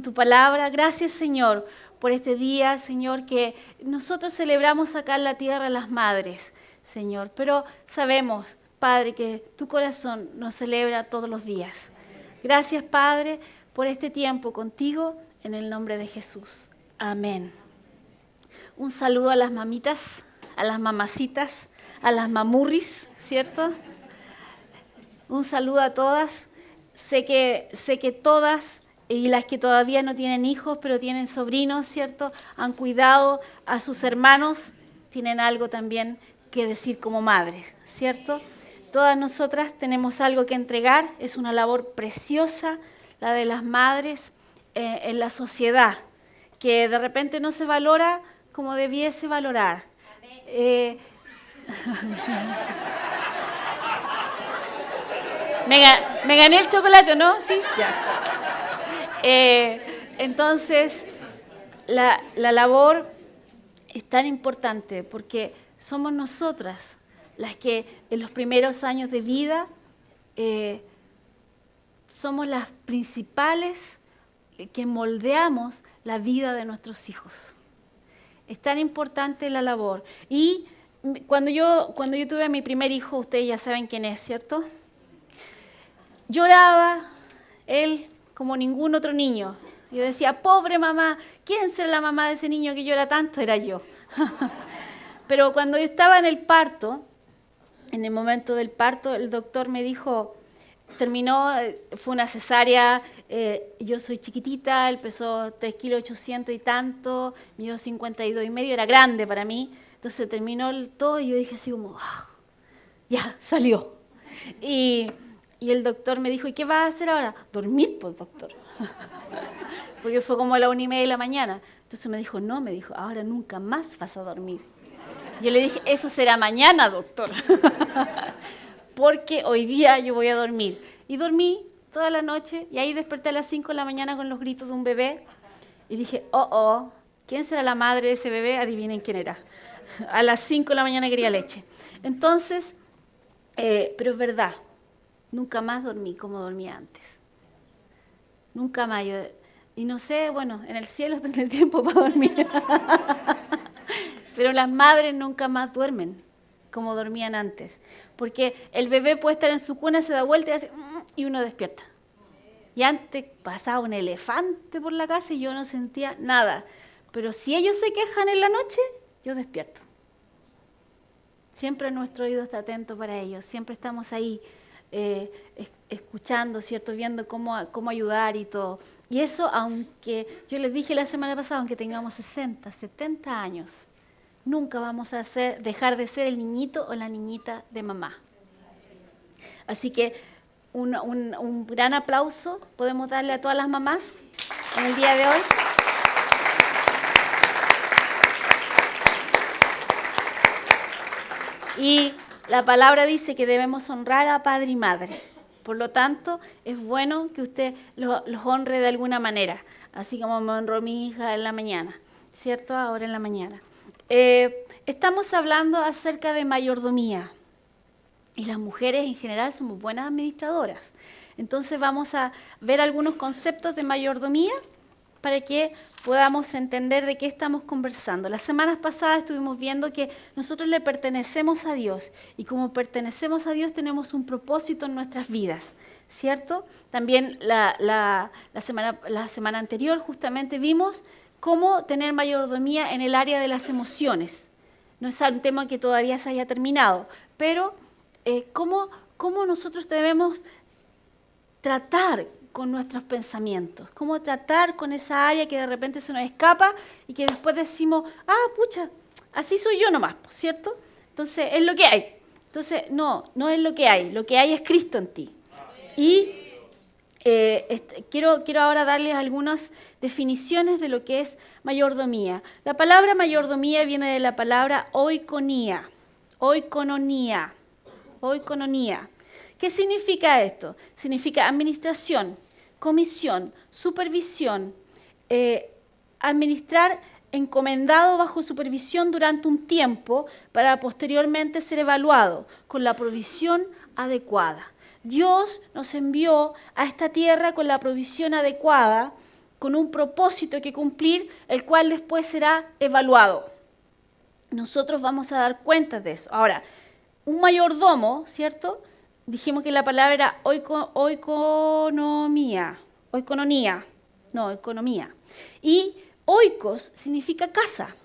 tu palabra. Gracias, Señor, por este día, Señor, que nosotros celebramos acá en la tierra las madres, Señor. Pero sabemos, Padre, que tu corazón nos celebra todos los días. Gracias, Padre, por este tiempo contigo, en el nombre de Jesús. Amén. Un saludo a las mamitas, a las mamacitas, a las mamurris, ¿cierto? Un saludo a todas. Sé que todas y las que todavía no tienen hijos, pero tienen sobrinos, ¿cierto? Han cuidado a sus hermanos, tienen algo también que decir como madres, ¿cierto? Todas nosotras tenemos algo que entregar, es una labor preciosa, la de las madres en la sociedad, que de repente no se valora como debiese valorar. Me gané el chocolate, ¿no? Sí, ya. Entonces, la labor es tan importante porque somos nosotras las que en los primeros años de vida somos las principales que moldeamos la vida de nuestros hijos. Es tan importante la labor. Y cuando yo tuve a mi primer hijo, ustedes ya saben quién es, ¿cierto? Lloraba él como ningún otro niño. Yo decía, pobre mamá, ¿quién será la mamá de ese niño que llora tanto? Era yo. Pero cuando yo estaba en el parto, en el momento del parto, el doctor me dijo, fue una cesárea, yo soy chiquitita, él pesó 3,800 kilos y tanto, midió 52,5, era grande para mí. Entonces terminó todo y yo dije así como, ya, salió. Y el doctor me dijo, ¿y qué vas a hacer ahora? Dormir, pues, doctor. Porque fue como a la 1:30 de la mañana. Entonces me dijo, ahora nunca más vas a dormir. Yo le dije, eso será mañana, doctor. Porque hoy día yo voy a dormir. Y dormí toda la noche y ahí desperté a las 5 de la mañana con los gritos de un bebé. Y dije, ¿quién será la madre de ese bebé? Adivinen quién era. A las 5 de la mañana quería leche. Entonces, pero es verdad. Nunca más dormí como dormía antes. Nunca más. Y no sé, bueno, en el cielo tendré tiempo para dormir. Pero las madres nunca más duermen como dormían antes. Porque el bebé puede estar en su cuna, se da vuelta y hace y uno despierta. Y antes pasaba un elefante por la casa y yo no sentía nada. Pero si ellos se quejan en la noche, yo despierto. Siempre nuestro oído está atento para ellos. Siempre estamos ahí. Escuchando, ¿cierto? Viendo cómo ayudar y todo. Y eso, aunque yo les dije la semana pasada, aunque tengamos 60, 70 años, nunca vamos a dejar de ser el niñito o la niñita de mamá. Así que un gran aplauso podemos darle a todas las mamás en el día de hoy. Y la palabra dice que debemos honrar a padre y madre. Por lo tanto, es bueno que usted los honre de alguna manera, así como me honró mi hija en la mañana, ¿cierto? Ahora en la mañana. Estamos hablando acerca de mayordomía. Y las mujeres en general somos buenas administradoras. Entonces vamos a ver algunos conceptos de mayordomía para que podamos entender de qué estamos conversando. Las semanas pasadas estuvimos viendo que nosotros le pertenecemos a Dios y como pertenecemos a Dios tenemos un propósito en nuestras vidas, ¿cierto? También la semana anterior justamente vimos cómo tener mayordomía en el área de las emociones. No es un tema que todavía se haya terminado, pero cómo nosotros debemos tratar con nuestros pensamientos, cómo tratar con esa área que de repente se nos escapa y que después decimos, pucha, así soy yo nomás, ¿cierto? Entonces, es lo que hay. Entonces, no es lo que hay es Cristo en ti. Y quiero ahora darles algunas definiciones de lo que es mayordomía. La palabra mayordomía viene de la palabra oikonomía. ¿Qué significa esto? Significa administración, comisión, supervisión, administrar encomendado bajo supervisión durante un tiempo para posteriormente ser evaluado con la provisión adecuada. Dios nos envió a esta tierra con la provisión adecuada con un propósito que cumplir, el cual después será evaluado. Nosotros vamos a dar cuenta de eso. Ahora, un mayordomo, ¿cierto? Dijimos que la palabra era oikonomía. Y oikos significa casa.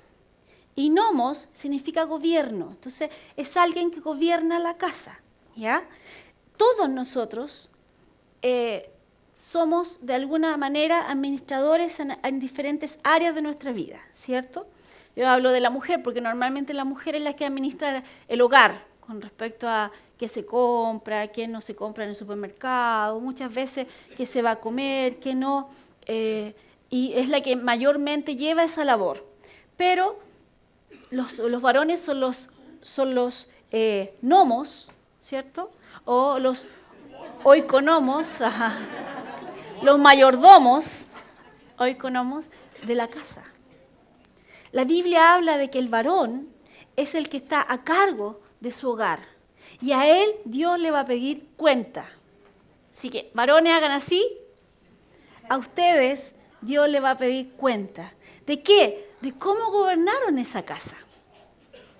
Y nomos significa gobierno. Entonces, es alguien que gobierna la casa, ¿ya? Todos nosotros somos, de alguna manera, administradores en diferentes áreas de nuestra vida, ¿cierto? Yo hablo de la mujer, porque normalmente la mujer es la que administra el hogar, con respecto a qué se compra, qué no se compra en el supermercado, muchas veces qué se va a comer, qué no, y es la que mayormente lleva esa labor. Pero los varones son los nomos, ¿cierto? O los oikonomos, los mayordomos, oikonomos de la casa. La Biblia habla de que el varón es el que está a cargo de su hogar y a él Dios le va a pedir cuenta. Así que, varones, hagan así. A ustedes Dios le va a pedir cuenta. ¿De qué? De cómo gobernaron esa casa.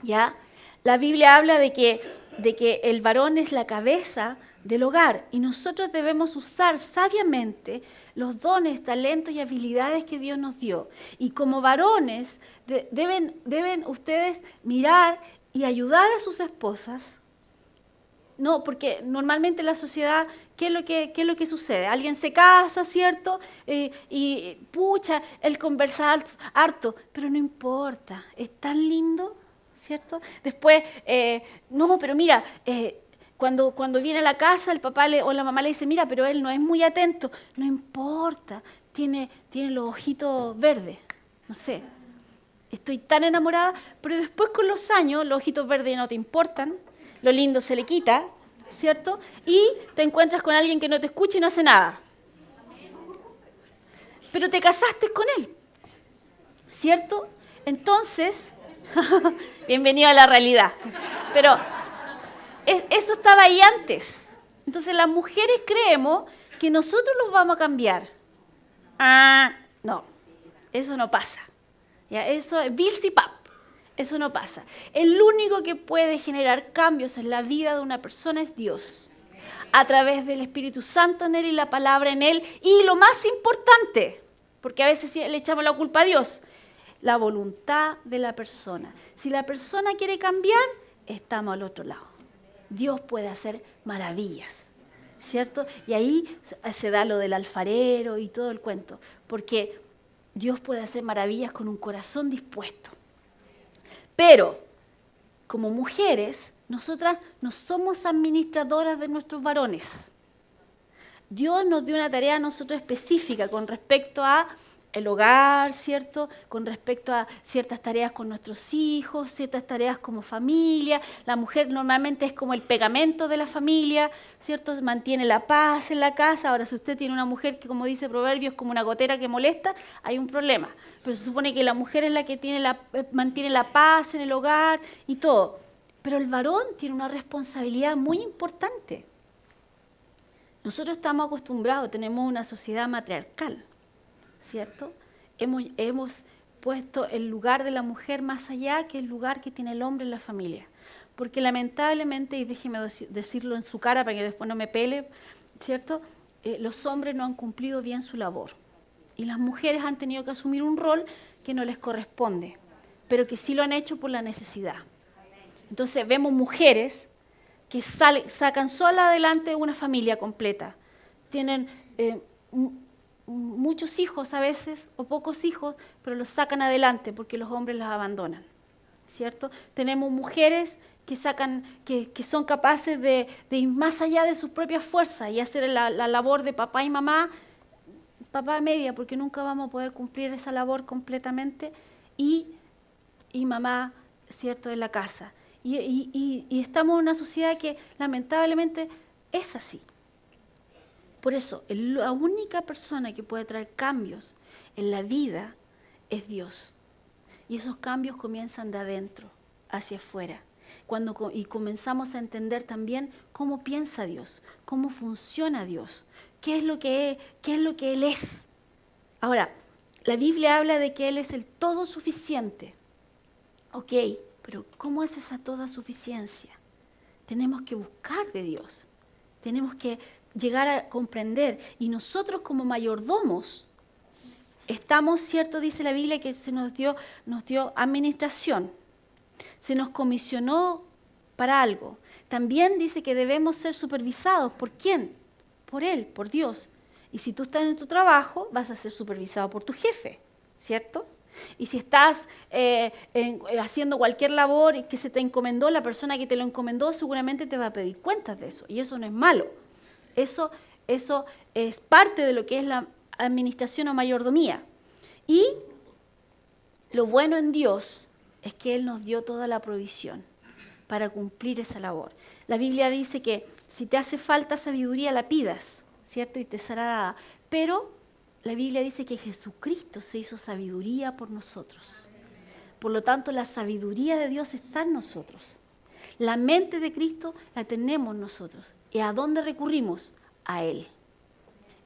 ¿Ya? La Biblia habla de que el varón es la cabeza del hogar y nosotros debemos usar sabiamente los dones, talentos y habilidades que Dios nos dio. Y como varones deben ustedes mirar y ayudar a sus esposas. No, porque normalmente en la sociedad, ¿qué es lo que sucede? Alguien se casa, ¿cierto? Y pucha, él conversa harto, pero no importa, es tan lindo, ¿cierto? Después, no, pero mira, cuando viene a la casa, el papá o la mamá le dice, mira, pero él no es muy atento, no importa, tiene los ojitos verdes, no sé. Estoy tan enamorada, pero después con los años los ojitos verdes no te importan, lo lindo se le quita, ¿cierto? Y te encuentras con alguien que no te escucha y no hace nada. Pero te casaste con él, ¿cierto? Entonces, bienvenido a la realidad. Pero eso estaba ahí antes. Entonces las mujeres creemos que nosotros los vamos a cambiar. No, eso no pasa. ¿Ya? Eso es Bilsipap. Eso no pasa. El único que puede generar cambios en la vida de una persona es Dios. A través del Espíritu Santo en él y la palabra en él. Y lo más importante, porque a veces le echamos la culpa a Dios, la voluntad de la persona. Si la persona quiere cambiar, estamos al otro lado. Dios puede hacer maravillas, ¿cierto? Y ahí se da lo del alfarero y todo el cuento, porque Dios puede hacer maravillas con un corazón dispuesto. Pero, como mujeres, nosotras no somos administradoras de nuestros varones. Dios nos dio una tarea a nosotros específica con respecto a el hogar, ¿cierto? Con respecto a ciertas tareas con nuestros hijos, ciertas tareas como familia. La mujer normalmente es como el pegamento de la familia, ¿cierto? Mantiene la paz en la casa. Ahora, si usted tiene una mujer que, como dice Proverbios, es como una gotera que molesta, hay un problema. Pero se supone que la mujer es la que mantiene la paz en el hogar y todo. Pero el varón tiene una responsabilidad muy importante. Nosotros estamos acostumbrados, tenemos una sociedad matriarcal, ¿cierto? Hemos puesto el lugar de la mujer más allá que el lugar que tiene el hombre en la familia. Porque lamentablemente, y déjeme decirlo en su cara para que después no me pele, ¿cierto? Los hombres no han cumplido bien su labor. Y las mujeres han tenido que asumir un rol que no les corresponde, pero que sí lo han hecho por la necesidad. Entonces vemos mujeres que sacan sola adelante una familia completa. Tienen muchos hijos a veces, o pocos hijos, pero los sacan adelante porque los hombres las abandonan, ¿cierto? Tenemos mujeres que son capaces de ir más allá de sus propias fuerzas y hacer la labor de papá y mamá, papá media, porque nunca vamos a poder cumplir esa labor completamente, y mamá, ¿cierto?, en la casa. Y estamos en una sociedad que lamentablemente es así. Por eso, la única persona que puede traer cambios en la vida es Dios. Y esos cambios comienzan de adentro hacia afuera. Y comenzamos a entender también cómo piensa Dios, cómo funciona Dios, qué es lo que Él es. Ahora, la Biblia habla de que Él es el todo suficiente. Ok, pero ¿cómo es esa toda suficiencia? Tenemos que buscar de Dios. Tenemos que llegar a comprender. Y nosotros como mayordomos estamos, cierto, dice la Biblia, que se nos dio administración. Se nos comisionó para algo. También dice que debemos ser supervisados. ¿Por quién? Por Él, por Dios. Y si tú estás en tu trabajo, vas a ser supervisado por tu jefe, ¿cierto? Y si estás haciendo cualquier labor que se te encomendó, la persona que te lo encomendó seguramente te va a pedir cuentas de eso. Y eso no es malo. Eso es parte de lo que es la administración o mayordomía. Y lo bueno en Dios es que Él nos dio toda la provisión para cumplir esa labor. La Biblia dice que si te hace falta sabiduría, la pidas, ¿cierto? Y te será dada. Pero la Biblia dice que Jesucristo se hizo sabiduría por nosotros. Por lo tanto, la sabiduría de Dios está en nosotros. La mente de Cristo la tenemos nosotros. ¿Y a dónde recurrimos? A Él.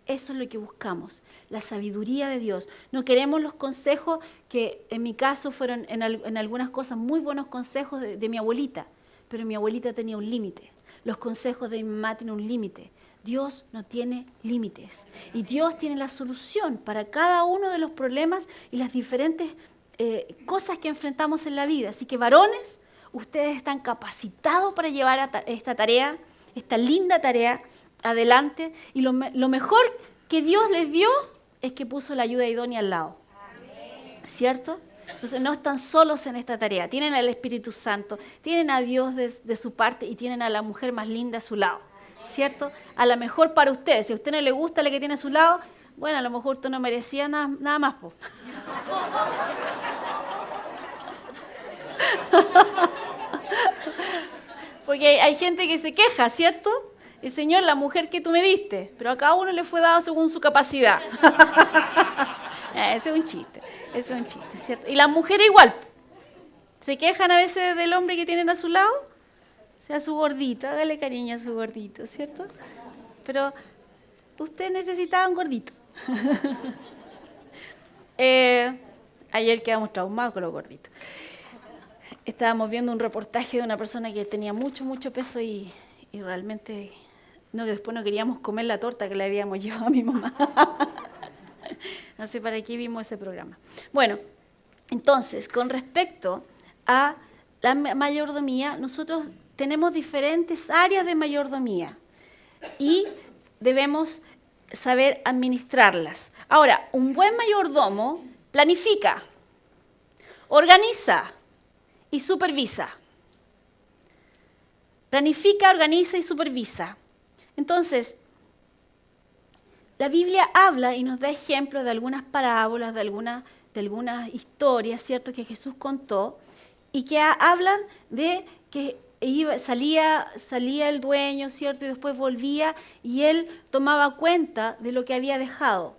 Eso es lo que buscamos, la sabiduría de Dios. No queremos los consejos que en mi caso fueron en algunas cosas muy buenos consejos de mi abuelita, pero mi abuelita tenía un límite. Los consejos de mi mamá tienen un límite. Dios no tiene límites y Dios tiene la solución para cada uno de los problemas y las diferentes cosas que enfrentamos en la vida. Así que varones, ustedes están capacitados para llevar esta tarea, esta linda tarea, adelante, y lo mejor que Dios les dio es que puso la ayuda idónea al lado. ¿Cierto? Entonces no están solos en esta tarea, tienen al Espíritu Santo, tienen a Dios de su parte y tienen a la mujer más linda a su lado, ¿cierto? A la mejor para ustedes. Si a usted no le gusta la que tiene a su lado, bueno, a lo mejor usted no merecía nada más, po. Porque hay gente que se queja, ¿cierto? El Señor, la mujer que tú me diste, pero a cada uno le fue dado según su capacidad. Ese es un chiste, ¿cierto? Y las mujeres igual. Se quejan a veces del hombre que tienen a su lado, sea su gordito, hágale cariño a su gordito, ¿cierto? Pero usted necesitaba un gordito. Ayer quedamos traumados con los gorditos. Estábamos viendo un reportaje de una persona que tenía mucho peso y realmente... No, que después no queríamos comer la torta que le habíamos llevado a mi mamá. No sé para qué vimos ese programa. Bueno, entonces, con respecto a la mayordomía, nosotros tenemos diferentes áreas de mayordomía y debemos saber administrarlas. Ahora, un buen mayordomo planifica, organiza y supervisa. Planifica, organiza y supervisa. Entonces, la Biblia habla y nos da ejemplos de algunas parábolas, de algunas historias, ¿cierto?, que Jesús contó y que hablan de que salía el dueño, ¿cierto?, y después volvía y él tomaba cuenta de lo que había dejado.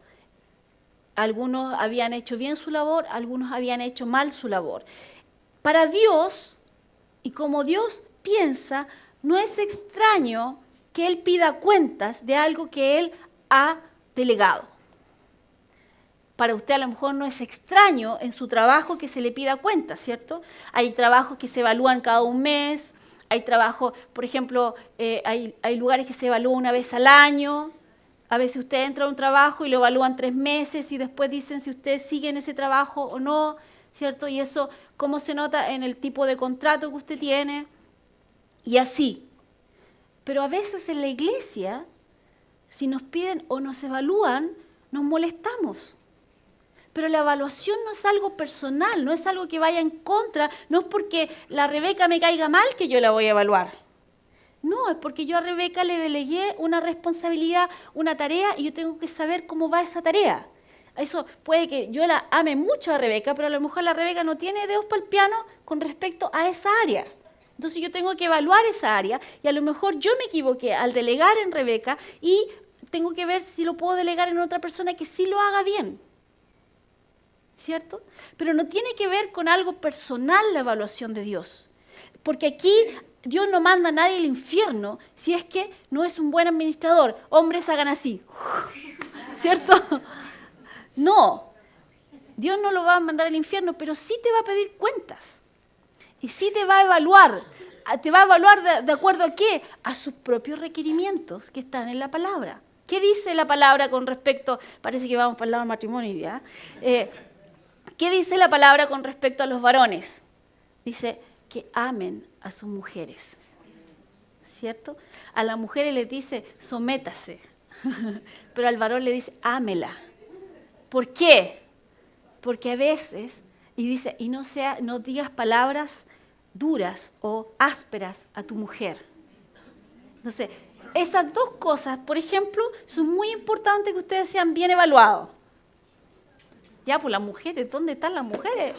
Algunos habían hecho bien su labor, algunos habían hecho mal su labor. Para Dios, y como Dios piensa, no es extraño que Él pida cuentas de algo que Él ha delegado. Para usted a lo mejor no es extraño en su trabajo que se le pida cuentas, ¿cierto? Hay trabajos que se evalúan cada un mes, hay trabajos, por ejemplo, hay lugares que se evalúan una vez al año. A veces usted entra a un trabajo y lo evalúan 3 meses y después dicen si usted sigue en ese trabajo o no, ¿cierto? Y eso, ¿cómo se nota en el tipo de contrato que usted tiene? Y así. Pero a veces en la iglesia, si nos piden o nos evalúan, nos molestamos. Pero la evaluación no es algo personal, no es algo que vaya en contra, no es porque la Rebeca me caiga mal que yo la voy a evaluar. No, es porque yo a Rebeca le delegué una responsabilidad, una tarea, y yo tengo que saber cómo va esa tarea. Eso puede que yo la ame mucho a Rebeca, pero a lo mejor la Rebeca no tiene dedos para el piano con respecto a esa área. Entonces yo tengo que evaluar esa área y a lo mejor yo me equivoqué al delegar en Rebeca y tengo que ver si lo puedo delegar en otra persona que sí lo haga bien. ¿Cierto? Pero no tiene que ver con algo personal la evaluación de Dios. Porque aquí Dios no manda a nadie al infierno si es que no es un buen administrador. Hombres hagan así. ¿Cierto? No, Dios no lo va a mandar al infierno, pero sí te va a pedir cuentas. Y sí te va a evaluar. ¿Te va a evaluar de acuerdo a qué? A sus propios requerimientos que están en la palabra. ¿Qué dice la palabra con respecto? Parece que vamos para el lado del matrimonio ya. ¿Qué dice la palabra con respecto a los varones? Dice que amen a sus mujeres. ¿Cierto? A las mujeres les dice, sométase. Pero al varón le dice, ámela. ¿Por qué? Porque a veces, y dice, y no digas palabras duras o ásperas a tu mujer. Entonces, esas dos cosas, por ejemplo, son muy importantes que ustedes sean bien evaluados. Ya, pues las mujeres, ¿dónde están las mujeres?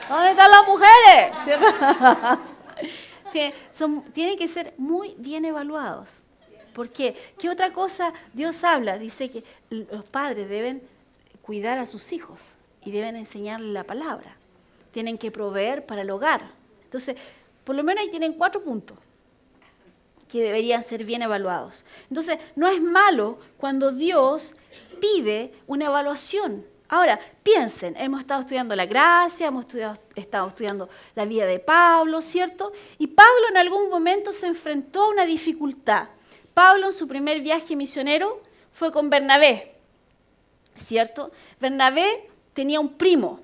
¿Dónde están las mujeres? Tienen que ser muy bien evaluados. ¿Por qué? ¿Qué otra cosa Dios habla? Dice que los padres deben cuidar a sus hijos y deben enseñarles la palabra. Tienen que proveer para el hogar. Entonces, por lo menos ahí tienen 4 puntos que deberían ser bien evaluados. Entonces, no es malo cuando Dios pide una evaluación. Ahora, piensen, hemos estado estudiando la gracia, estado estudiando la vida de Pablo, ¿cierto? Y Pablo en algún momento se enfrentó a una dificultad. Pablo en su primer viaje misionero fue con Bernabé, ¿cierto? Bernabé tenía un primo.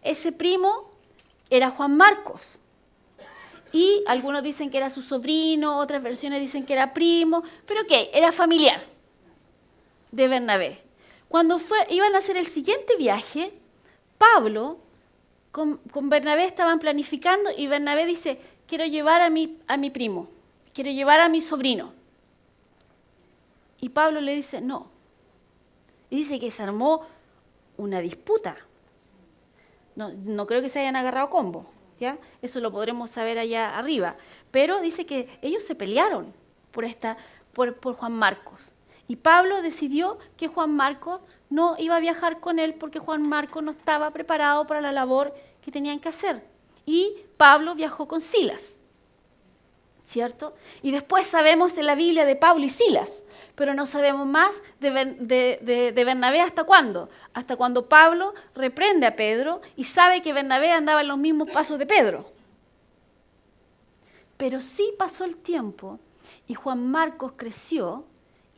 Ese primo era Juan Marcos. Y algunos dicen que era su sobrino, otras versiones dicen que era primo, pero ¿qué? Era familiar de Bernabé. Cuando iban a hacer el siguiente viaje, Pablo con Bernabé estaban planificando y Bernabé dice, quiero llevar a mi primo, quiero llevar a mi sobrino. Y Pablo le dice, no. Y dice que se armó una disputa. No creo que se hayan agarrado combo, ¿ya? Eso lo podremos saber allá arriba. Pero dice que ellos se pelearon por Juan Marcos. Y Pablo decidió que Juan Marcos no iba a viajar con él porque Juan Marcos no estaba preparado para la labor que tenían que hacer. Y Pablo viajó con Silas, ¿cierto? Y después sabemos en la Biblia de Pablo y Silas, pero no sabemos más de Bernabé hasta cuándo. Hasta cuando Pablo reprende a Pedro y sabe que Bernabé andaba en los mismos pasos de Pedro. Pero sí pasó el tiempo y Juan Marcos creció.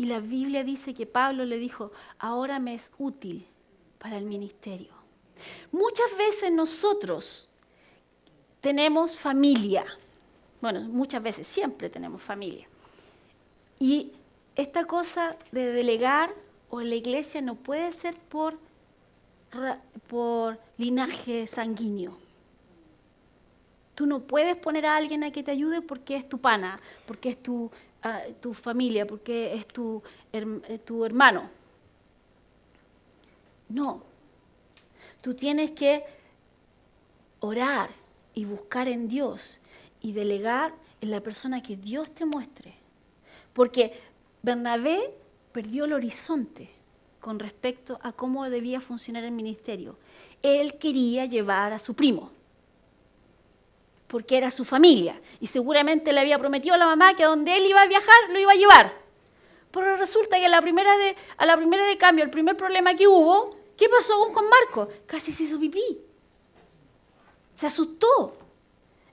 Y la Biblia dice que Pablo le dijo, ahora me es útil para el ministerio. Muchas veces nosotros tenemos familia. Bueno, muchas veces, siempre tenemos familia. Y esta cosa de delegar o en la iglesia no puede ser por linaje sanguíneo. Tú no puedes poner a alguien a que te ayude porque es tu pana, porque es tu familia, porque es tu hermano. No. Tú tienes que orar y buscar en Dios y delegar en la persona que Dios te muestre. Porque Bernabé perdió el horizonte con respecto a cómo debía funcionar el ministerio. Él quería llevar a su primo, porque era su familia, y seguramente le había prometido a la mamá que a donde él iba a viajar, lo iba a llevar. Pero resulta que a la primera de cambio, el primer problema que hubo, ¿qué pasó con Juan Marcos? Casi se hizo pipí. Se asustó.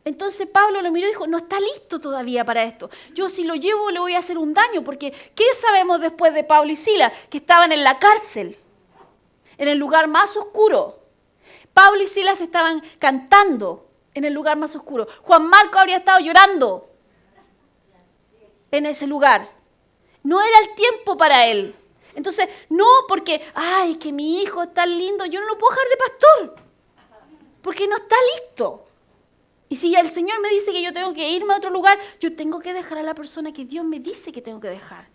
Entonces Pablo lo miró y dijo, no está listo todavía para esto. Yo si lo llevo le voy a hacer un daño, porque ¿qué sabemos después de Pablo y Silas? Que estaban en la cárcel, en el lugar más oscuro. Pablo y Silas estaban cantando en el lugar más oscuro. Juan Marcos habría estado llorando en ese lugar. No era el tiempo para él. Entonces, no porque, ay, que mi hijo es tan lindo, yo no lo puedo dejar de pastor, porque no está listo. Y si el Señor me dice que yo tengo que irme a otro lugar, yo tengo que dejar a la persona que Dios me dice que tengo que dejar.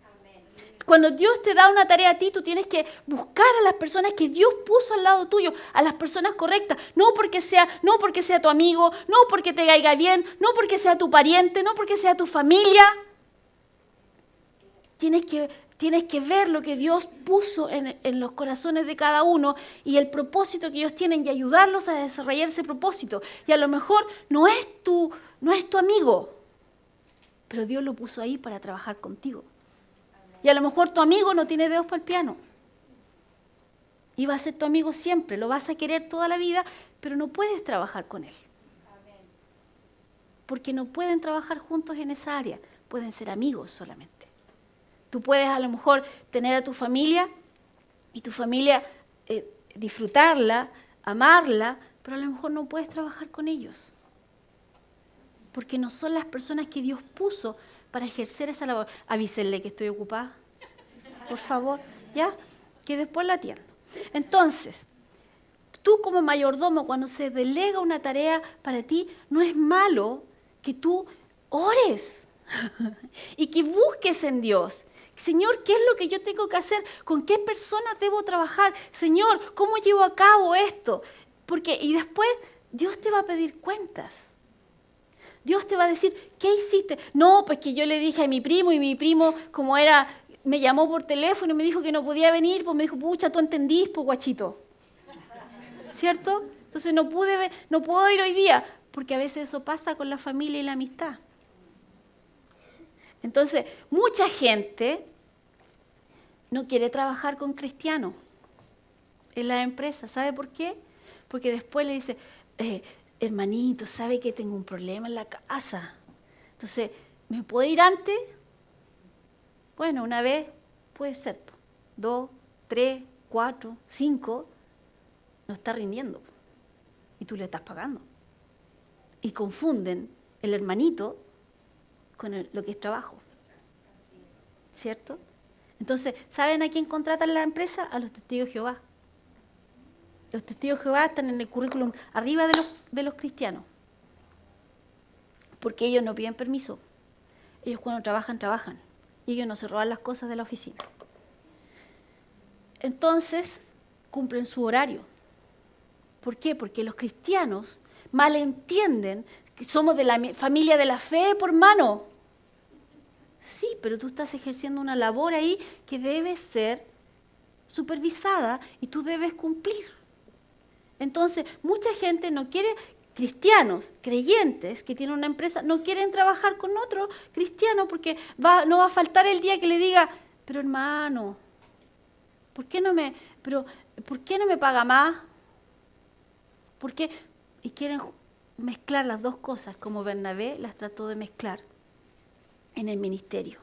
Cuando Dios te da una tarea a ti, tú tienes que buscar a las personas que Dios puso al lado tuyo, a las personas correctas, no porque sea tu amigo, no porque te caiga bien, no porque sea tu pariente, no porque sea tu familia. Tienes que ver lo que Dios puso en los corazones de cada uno y el propósito que ellos tienen y ayudarlos a desarrollar ese propósito. Y a lo mejor no es tu amigo, pero Dios lo puso ahí para trabajar contigo. Y a lo mejor tu amigo no tiene dedos para el piano. y va a ser tu amigo siempre, lo vas a querer toda la vida, pero no puedes trabajar con él. Porque no pueden trabajar juntos en esa área, pueden ser amigos solamente. Tú puedes a lo mejor tener a tu familia y tu familia disfrutarla, amarla, pero a lo mejor no puedes trabajar con ellos. Porque no son las personas que Dios puso para ejercer esa labor. Avísenle que estoy ocupada, por favor, ¿ya? Que después la atiendo. Entonces, tú como mayordomo, cuando se delega una tarea para ti, no es malo que tú ores y que busques en Dios. Señor, ¿qué es lo que yo tengo que hacer? ¿Con qué personas debo trabajar? Señor, ¿cómo llevo a cabo esto? Y después Dios te va a pedir cuentas. Dios te va a decir, ¿qué hiciste? No, pues que yo le dije a mi primo y mi primo, como era, me llamó por teléfono y me dijo que no podía venir, pues me dijo, pucha, tú entendís, pues guachito. ¿Cierto? Entonces no puedo ir hoy día, porque a veces eso pasa con la familia y la amistad. Entonces, mucha gente no quiere trabajar con cristianos en la empresa. ¿Sabe por qué? Porque después le dice, hermanito, ¿sabe que tengo un problema en la casa? Entonces, ¿me puedo ir antes? Bueno, una vez puede ser, 2, 3, 4, 5, no está rindiendo y tú le estás pagando. Y confunden el hermanito con lo que es trabajo. ¿Cierto? Entonces, ¿saben a quién contratan la empresa? A los testigos de Jehová. Los testigos de Jehová están en el currículum arriba de los cristianos. Porque ellos no piden permiso. Ellos cuando trabajan, trabajan. Y ellos no se roban las cosas de la oficina. Entonces, cumplen su horario. ¿Por qué? Porque los cristianos malentienden que somos de la familia de la fe por mano. Sí, pero tú estás ejerciendo una labor ahí que debe ser supervisada y tú debes cumplir. Entonces, mucha gente no quiere, cristianos, creyentes que tienen una empresa, no quieren trabajar con otro cristiano porque no va a faltar el día que le diga, pero hermano, ¿por qué no me paga más? ¿Por qué? Y quieren mezclar las dos cosas, como Bernabé las trató de mezclar en el ministerio.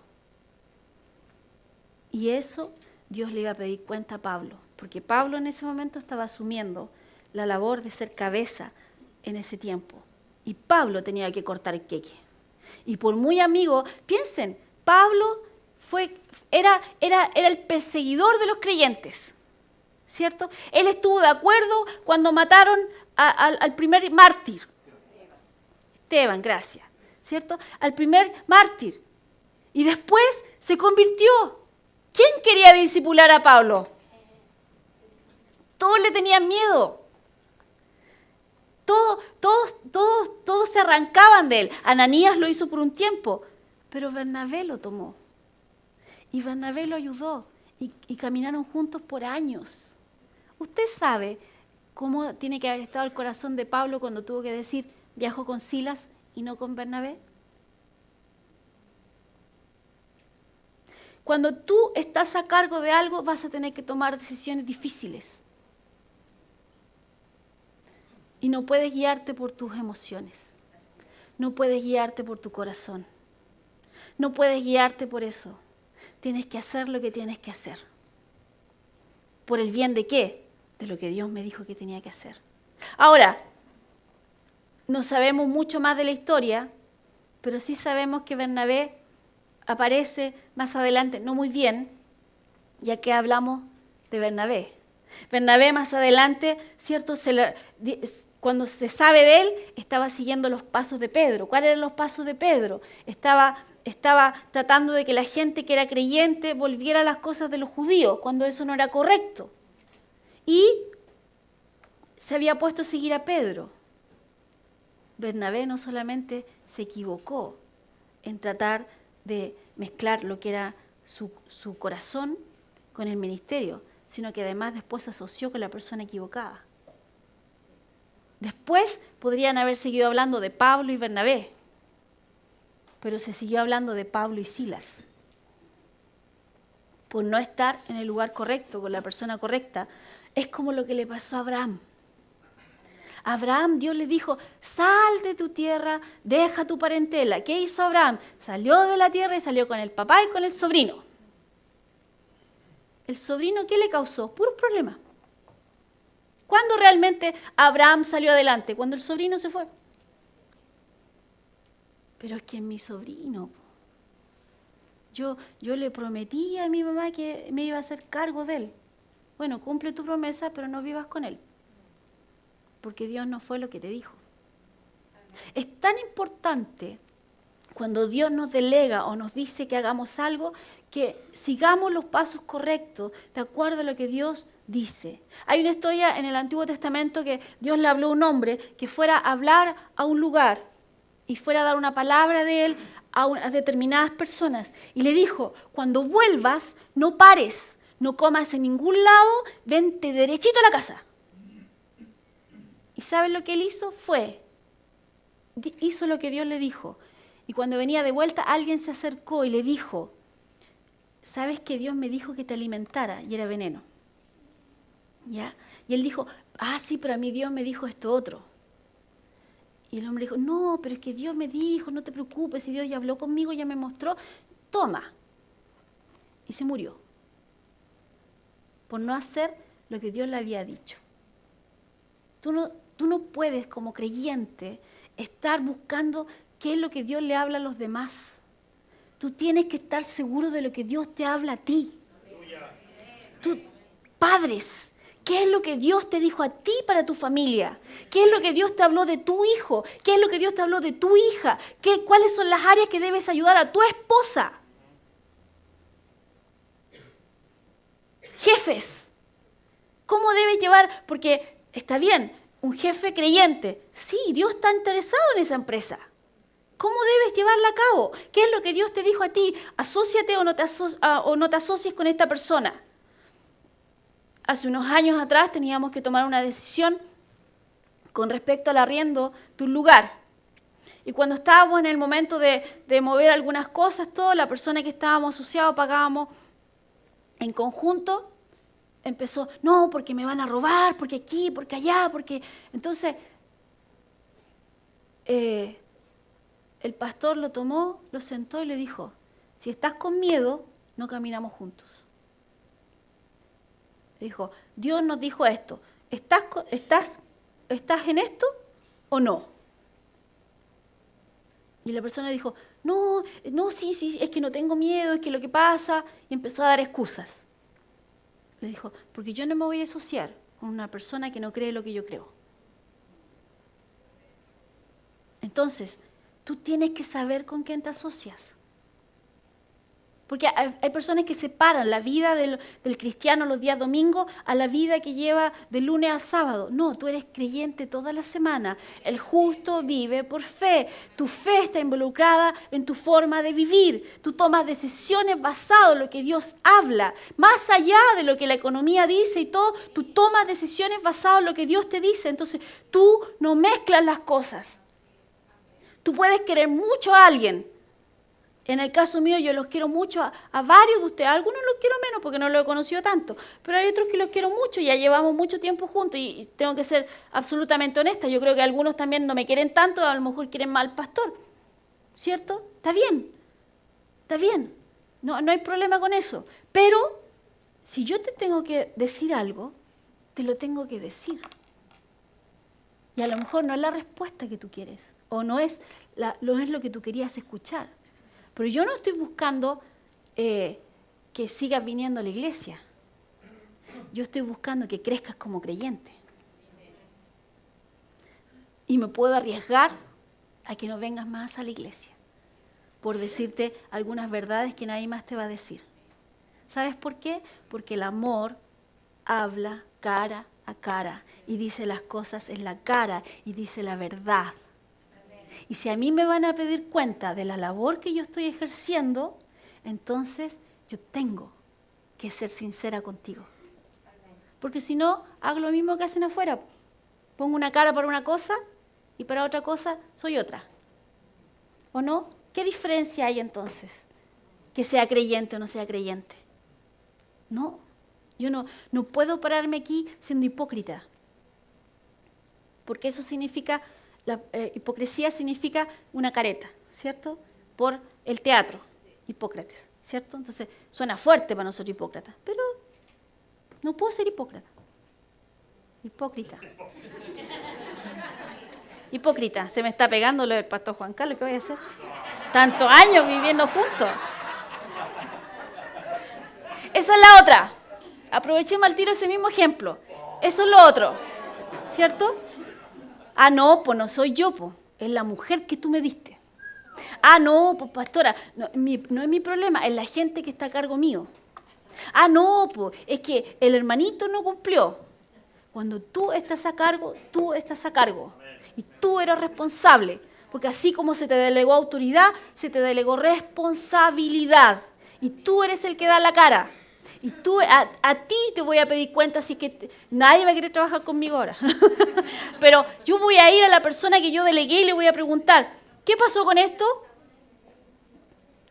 Y eso Dios le iba a pedir cuenta a Pablo, porque Pablo en ese momento estaba asumiendo la labor de ser cabeza en ese tiempo. Y Pablo tenía que cortar el queque. Y por muy amigo, piensen, Pablo era el perseguidor de los creyentes, ¿cierto? Él estuvo de acuerdo cuando mataron al primer mártir. Esteban, gracias, ¿cierto? Al primer mártir. Y después se convirtió. ¿Quién quería discipular a Pablo? Todos le tenían miedo. Todos se arrancaban de él. Ananías lo hizo por un tiempo, pero Bernabé lo tomó. Y Bernabé lo ayudó. Y caminaron juntos por años. ¿Usted sabe cómo tiene que haber estado el corazón de Pablo cuando tuvo que decir, viajo con Silas y no con Bernabé? Cuando tú estás a cargo de algo, vas a tener que tomar decisiones difíciles. Y no puedes guiarte por tus emociones. No puedes guiarte por tu corazón. No puedes guiarte por eso. Tienes que hacer lo que tienes que hacer. ¿Por el bien de qué? De lo que Dios me dijo que tenía que hacer. Ahora, no sabemos mucho más de la historia, pero sí sabemos que Bernabé aparece más adelante, no muy bien, ya que hablamos de Bernabé. Bernabé más adelante, ¿cierto? Cuando se sabe de él, estaba siguiendo los pasos de Pedro. ¿Cuáles eran los pasos de Pedro? Estaba tratando de que la gente que era creyente volviera a las cosas de los judíos, cuando eso no era correcto. Y se había puesto a seguir a Pedro. Bernabé no solamente se equivocó en tratar de mezclar lo que era su corazón con el ministerio, sino que además después se asoció con la persona equivocada. Después podrían haber seguido hablando de Pablo y Bernabé, pero se siguió hablando de Pablo y Silas. Por no estar en el lugar correcto, con la persona correcta, Es como lo que le pasó a Abraham. A Abraham Dios le dijo, sal de tu tierra, deja tu parentela. ¿Qué hizo Abraham? Salió de la tierra y salió con el papá y con el sobrino. ¿El sobrino qué le causó? Puros problemas. ¿Cuándo realmente Abraham salió adelante? Cuando el sobrino se fue. Pero es que es mi sobrino. Yo le prometí a mi mamá que me iba a hacer cargo de él. Bueno, cumple tu promesa, pero no vivas con él. Porque Dios no fue lo que te dijo. Es tan importante cuando Dios nos delega o nos dice que hagamos algo, que sigamos los pasos correctos de acuerdo a lo que Dios dice. Hay una historia en el Antiguo Testamento que Dios le habló a un hombre que fuera a hablar a un lugar y fuera a dar una palabra de él a determinadas personas. Y le dijo, cuando vuelvas, no pares, no comas en ningún lado, vente derechito a la casa. ¿Y sabes lo que él hizo? Hizo lo que Dios le dijo. Y cuando venía de vuelta, alguien se acercó y le dijo, ¿sabes que Dios me dijo que te alimentara? Y era veneno. ¿Ya? Y él dijo, sí, pero a mí Dios me dijo esto otro. Y el hombre dijo, no, pero es que Dios me dijo, no te preocupes, si Dios ya habló conmigo, ya me mostró, toma. Y se murió. Por no hacer lo que Dios le había dicho. Tú no puedes, como creyente, estar buscando qué es lo que Dios le habla a los demás. Tú tienes que estar seguro de lo que Dios te habla a ti. Padres, ¿qué es lo que Dios te dijo a ti para tu familia? ¿Qué es lo que Dios te habló de tu hijo? ¿Qué es lo que Dios te habló de tu hija? ¿Cuáles son las áreas que debes ayudar a tu esposa? Jefes, ¿cómo debes llevar? Porque está bien, un jefe creyente, sí, Dios está interesado en esa empresa. ¿Cómo debes llevarla a cabo? ¿Qué es lo que Dios te dijo a ti? Asóciate o no te asocies con esta persona. Hace unos años atrás teníamos que tomar una decisión con respecto al arriendo de un lugar. Y cuando estábamos en el momento de mover algunas cosas, la persona que estábamos asociados pagábamos en conjunto, empezó, no, porque me van a robar, porque aquí, porque allá, porque... Entonces, el pastor lo tomó, lo sentó y le dijo, si estás con miedo, no caminamos juntos. Le dijo, Dios nos dijo esto, ¿estás en esto o no? Y la persona dijo, no, sí, es que no tengo miedo, es que lo que pasa, y empezó a dar excusas. Le dijo, porque yo no me voy a asociar con una persona que no cree lo que yo creo. Entonces, tú tienes que saber con quién te asocias. Porque hay personas que separan la vida del cristiano los días domingos a la vida que lleva de lunes a sábado. No, tú eres creyente toda la semana. El justo vive por fe. Tu fe está involucrada en tu forma de vivir. Tú tomas decisiones basadas en lo que Dios habla. Más allá de lo que la economía dice y todo, tú tomas decisiones basadas en lo que Dios te dice. Entonces, tú no mezclas las cosas. Tú puedes querer mucho a alguien. En el caso mío, yo los quiero mucho a varios de ustedes. A algunos los quiero menos porque no los he conocido tanto. Pero hay otros que los quiero mucho. Ya llevamos mucho tiempo juntos y tengo que ser absolutamente honesta. Yo creo que algunos también no me quieren tanto, a lo mejor quieren más al pastor. ¿Cierto? Está bien. Está bien. No hay problema con eso. Pero si yo te tengo que decir algo, te lo tengo que decir. Y a lo mejor no es la respuesta que tú quieres. O no es lo que tú querías escuchar. Pero yo no estoy buscando que sigas viniendo a la iglesia. Yo estoy buscando que crezcas como creyente. Y me puedo arriesgar a que no vengas más a la iglesia por decirte algunas verdades que nadie más te va a decir. ¿Sabes por qué? Porque el amor habla cara a cara y dice las cosas en la cara y dice la verdad. Y si a mí me van a pedir cuenta de la labor que yo estoy ejerciendo, entonces yo tengo que ser sincera contigo. Porque si no, hago lo mismo que hacen afuera. Pongo una cara para una cosa y para otra cosa soy otra. ¿O no? ¿Qué diferencia hay entonces? Que sea creyente o no sea creyente. No. Yo no puedo pararme aquí siendo hipócrita. Porque eso significa, hipocresía significa una careta, ¿cierto? Por el teatro, Hipócrates, ¿cierto? Entonces suena fuerte para nosotros hipócratas, pero no puedo ser hipócrita. Hipócrita, se me está pegando lo del pastor Juan Carlos, ¿qué voy a hacer? Tantos años viviendo juntos. Esa es la otra. Aprovechemos al tiro ese mismo ejemplo. Eso es lo otro, ¿cierto? Ah, no, pues no soy yo, pues. Es la mujer que tú me diste. Ah, no, pues pastora, no es mi problema, es la gente que está a cargo mío. Ah, no, pues es que el hermanito no cumplió. Cuando tú estás a cargo, tú estás a cargo. Y tú eres responsable. Porque así como se te delegó autoridad, se te delegó responsabilidad. Y tú eres el que da la cara. Y tú, a ti te voy a pedir cuenta, así que nadie va a querer trabajar conmigo ahora. Pero yo voy a ir a la persona que yo delegué y le voy a preguntar, ¿qué pasó con esto?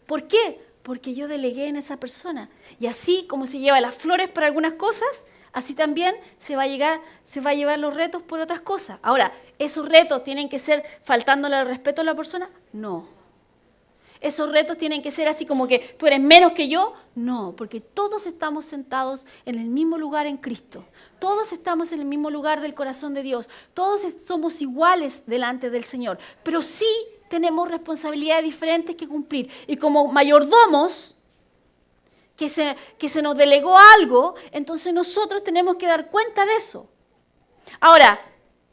¿Por qué? Porque yo delegué en esa persona. Y así como se lleva las flores para algunas cosas, así también se va a llevar los retos por otras cosas. Ahora, ¿esos retos tienen que ser faltándole el respeto a la persona? No. ¿Esos retos tienen que ser así como que tú eres menos que yo? No, porque todos estamos sentados en el mismo lugar en Cristo. Todos estamos en el mismo lugar del corazón de Dios. Todos somos iguales delante del Señor. Pero sí tenemos responsabilidades diferentes que cumplir. Y como mayordomos, que se nos delegó algo, entonces nosotros tenemos que dar cuenta de eso. Ahora,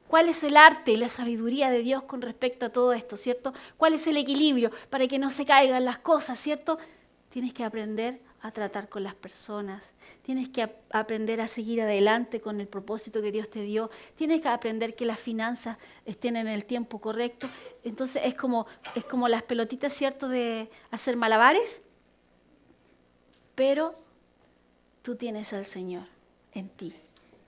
¿cuál es el arte y la sabiduría de Dios con respecto a todo esto, cierto? ¿Cuál es el equilibrio para que no se caigan las cosas, cierto? Tienes que aprender a tratar con las personas. Tienes que aprender a seguir adelante con el propósito que Dios te dio. Tienes que aprender que las finanzas estén en el tiempo correcto. Entonces es como las pelotitas, ¿cierto?, de hacer malabares. Pero tú tienes al Señor en ti.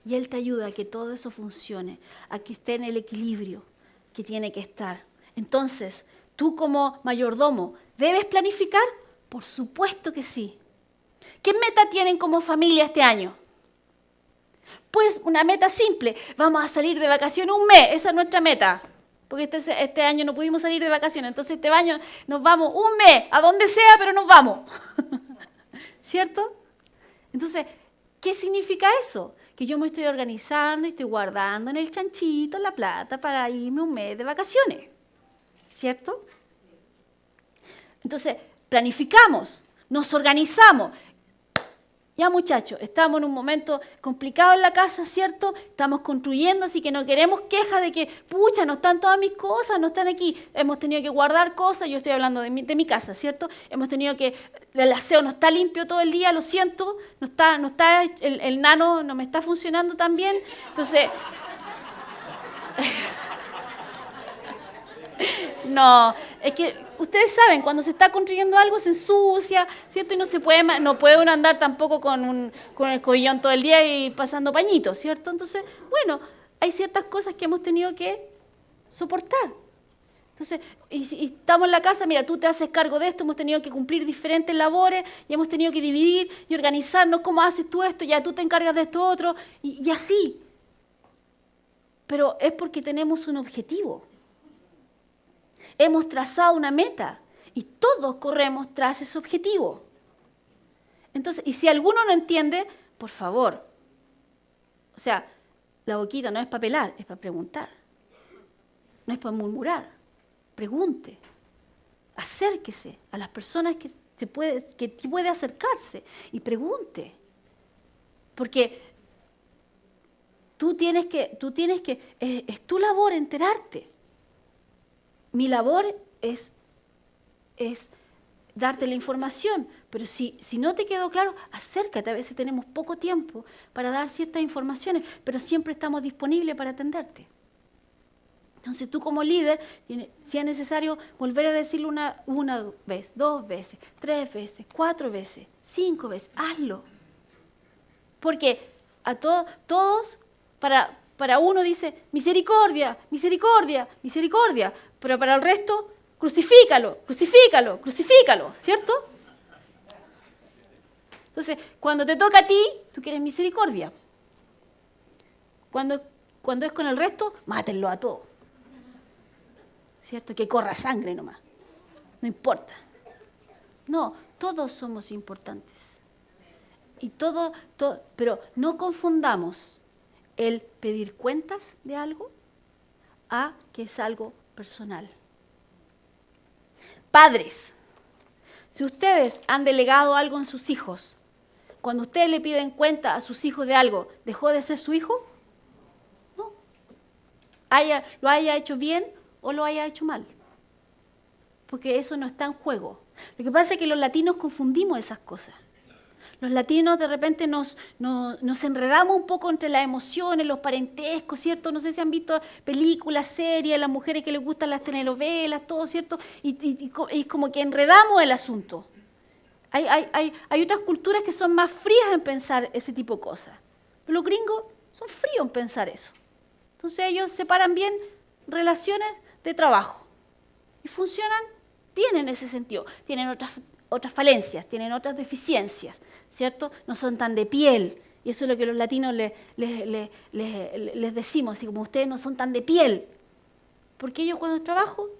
Y Él te ayuda a que todo eso funcione, a que esté en el equilibrio que tiene que estar. Entonces, tú como mayordomo, ¿debes planificar? Por supuesto que sí. ¿Qué meta tienen como familia este año? Pues una meta simple. Vamos a salir de vacaciones un mes. Esa es nuestra meta. Porque este año no pudimos salir de vacaciones. Entonces este año nos vamos un mes, a donde sea, pero nos vamos. ¿Cierto? Entonces, ¿qué significa eso? Que yo me estoy organizando y estoy guardando en el chanchito la plata para irme un mes de vacaciones. ¿Cierto? Entonces, planificamos, nos organizamos. Ya, muchachos, estamos en un momento complicado en la casa, ¿cierto? Estamos construyendo, así que no queremos quejas de que, pucha, no están todas mis cosas, no están aquí. Hemos tenido que guardar cosas, yo estoy hablando de mi casa, ¿cierto? Hemos tenido que, el aseo no está limpio todo el día, lo siento, no está el nano no me está funcionando tan bien. Entonces, no, es que ustedes saben, cuando se está construyendo algo se ensucia, ¿cierto? Y no puede uno andar tampoco con el cobillón todo el día y pasando pañitos, ¿cierto? Entonces, bueno, hay ciertas cosas que hemos tenido que soportar. Entonces, y estamos en la casa, mira, tú te haces cargo de esto, hemos tenido que cumplir diferentes labores y hemos tenido que dividir y organizarnos, ¿cómo haces tú esto? Ya tú te encargas de esto otro, y así. Pero es porque tenemos un objetivo. Hemos trazado una meta y todos corremos tras ese objetivo. Entonces, y si alguno no entiende, por favor, o sea, la boquita no es para pelar, es para preguntar. No es para murmurar. Pregunte. Acérquese a las personas que puede acercarse y pregunte. Porque tú tienes que, es tu labor enterarte. Mi labor es darte la información, pero si no te quedó claro, acércate. A veces tenemos poco tiempo para dar ciertas informaciones, pero siempre estamos disponibles para atenderte. Entonces tú como líder, si es necesario volver a decirlo una vez, 2 veces, 3 veces, 4 veces, 5 veces, hazlo. Porque a todos, para uno dice, misericordia, misericordia, misericordia. Pero para el resto, crucifícalo, crucifícalo, crucifícalo, ¿cierto? Entonces, cuando te toca a ti, tú quieres misericordia. Cuando es con el resto, mátenlo a todos. ¿Cierto? Que corra sangre nomás. No importa. No, todos somos importantes. Y pero no confundamos el pedir cuentas de algo a que es algo personal. Padres, si ustedes han delegado algo en sus hijos, cuando ustedes le piden cuenta a sus hijos de algo, ¿dejó de ser su hijo? No. Lo haya hecho bien o lo haya hecho mal. Porque eso no está en juego. Lo que pasa es que los latinos confundimos esas cosas. Los latinos de repente nos enredamos un poco entre las emociones, los parentescos, ¿cierto? No sé si han visto películas, series, las mujeres que les gustan las telenovelas, todo, ¿cierto? Y como que enredamos el asunto. Hay otras culturas que son más frías en pensar ese tipo de cosas. Pero los gringos son fríos en pensar eso. Entonces ellos separan bien relaciones de trabajo. Y funcionan bien en ese sentido. Tienen otras falencias, tienen otras deficiencias, ¿cierto? No son tan de piel. Y eso es lo que los latinos les decimos, así como ustedes no son tan de piel. Porque ellos cuando es trabajo.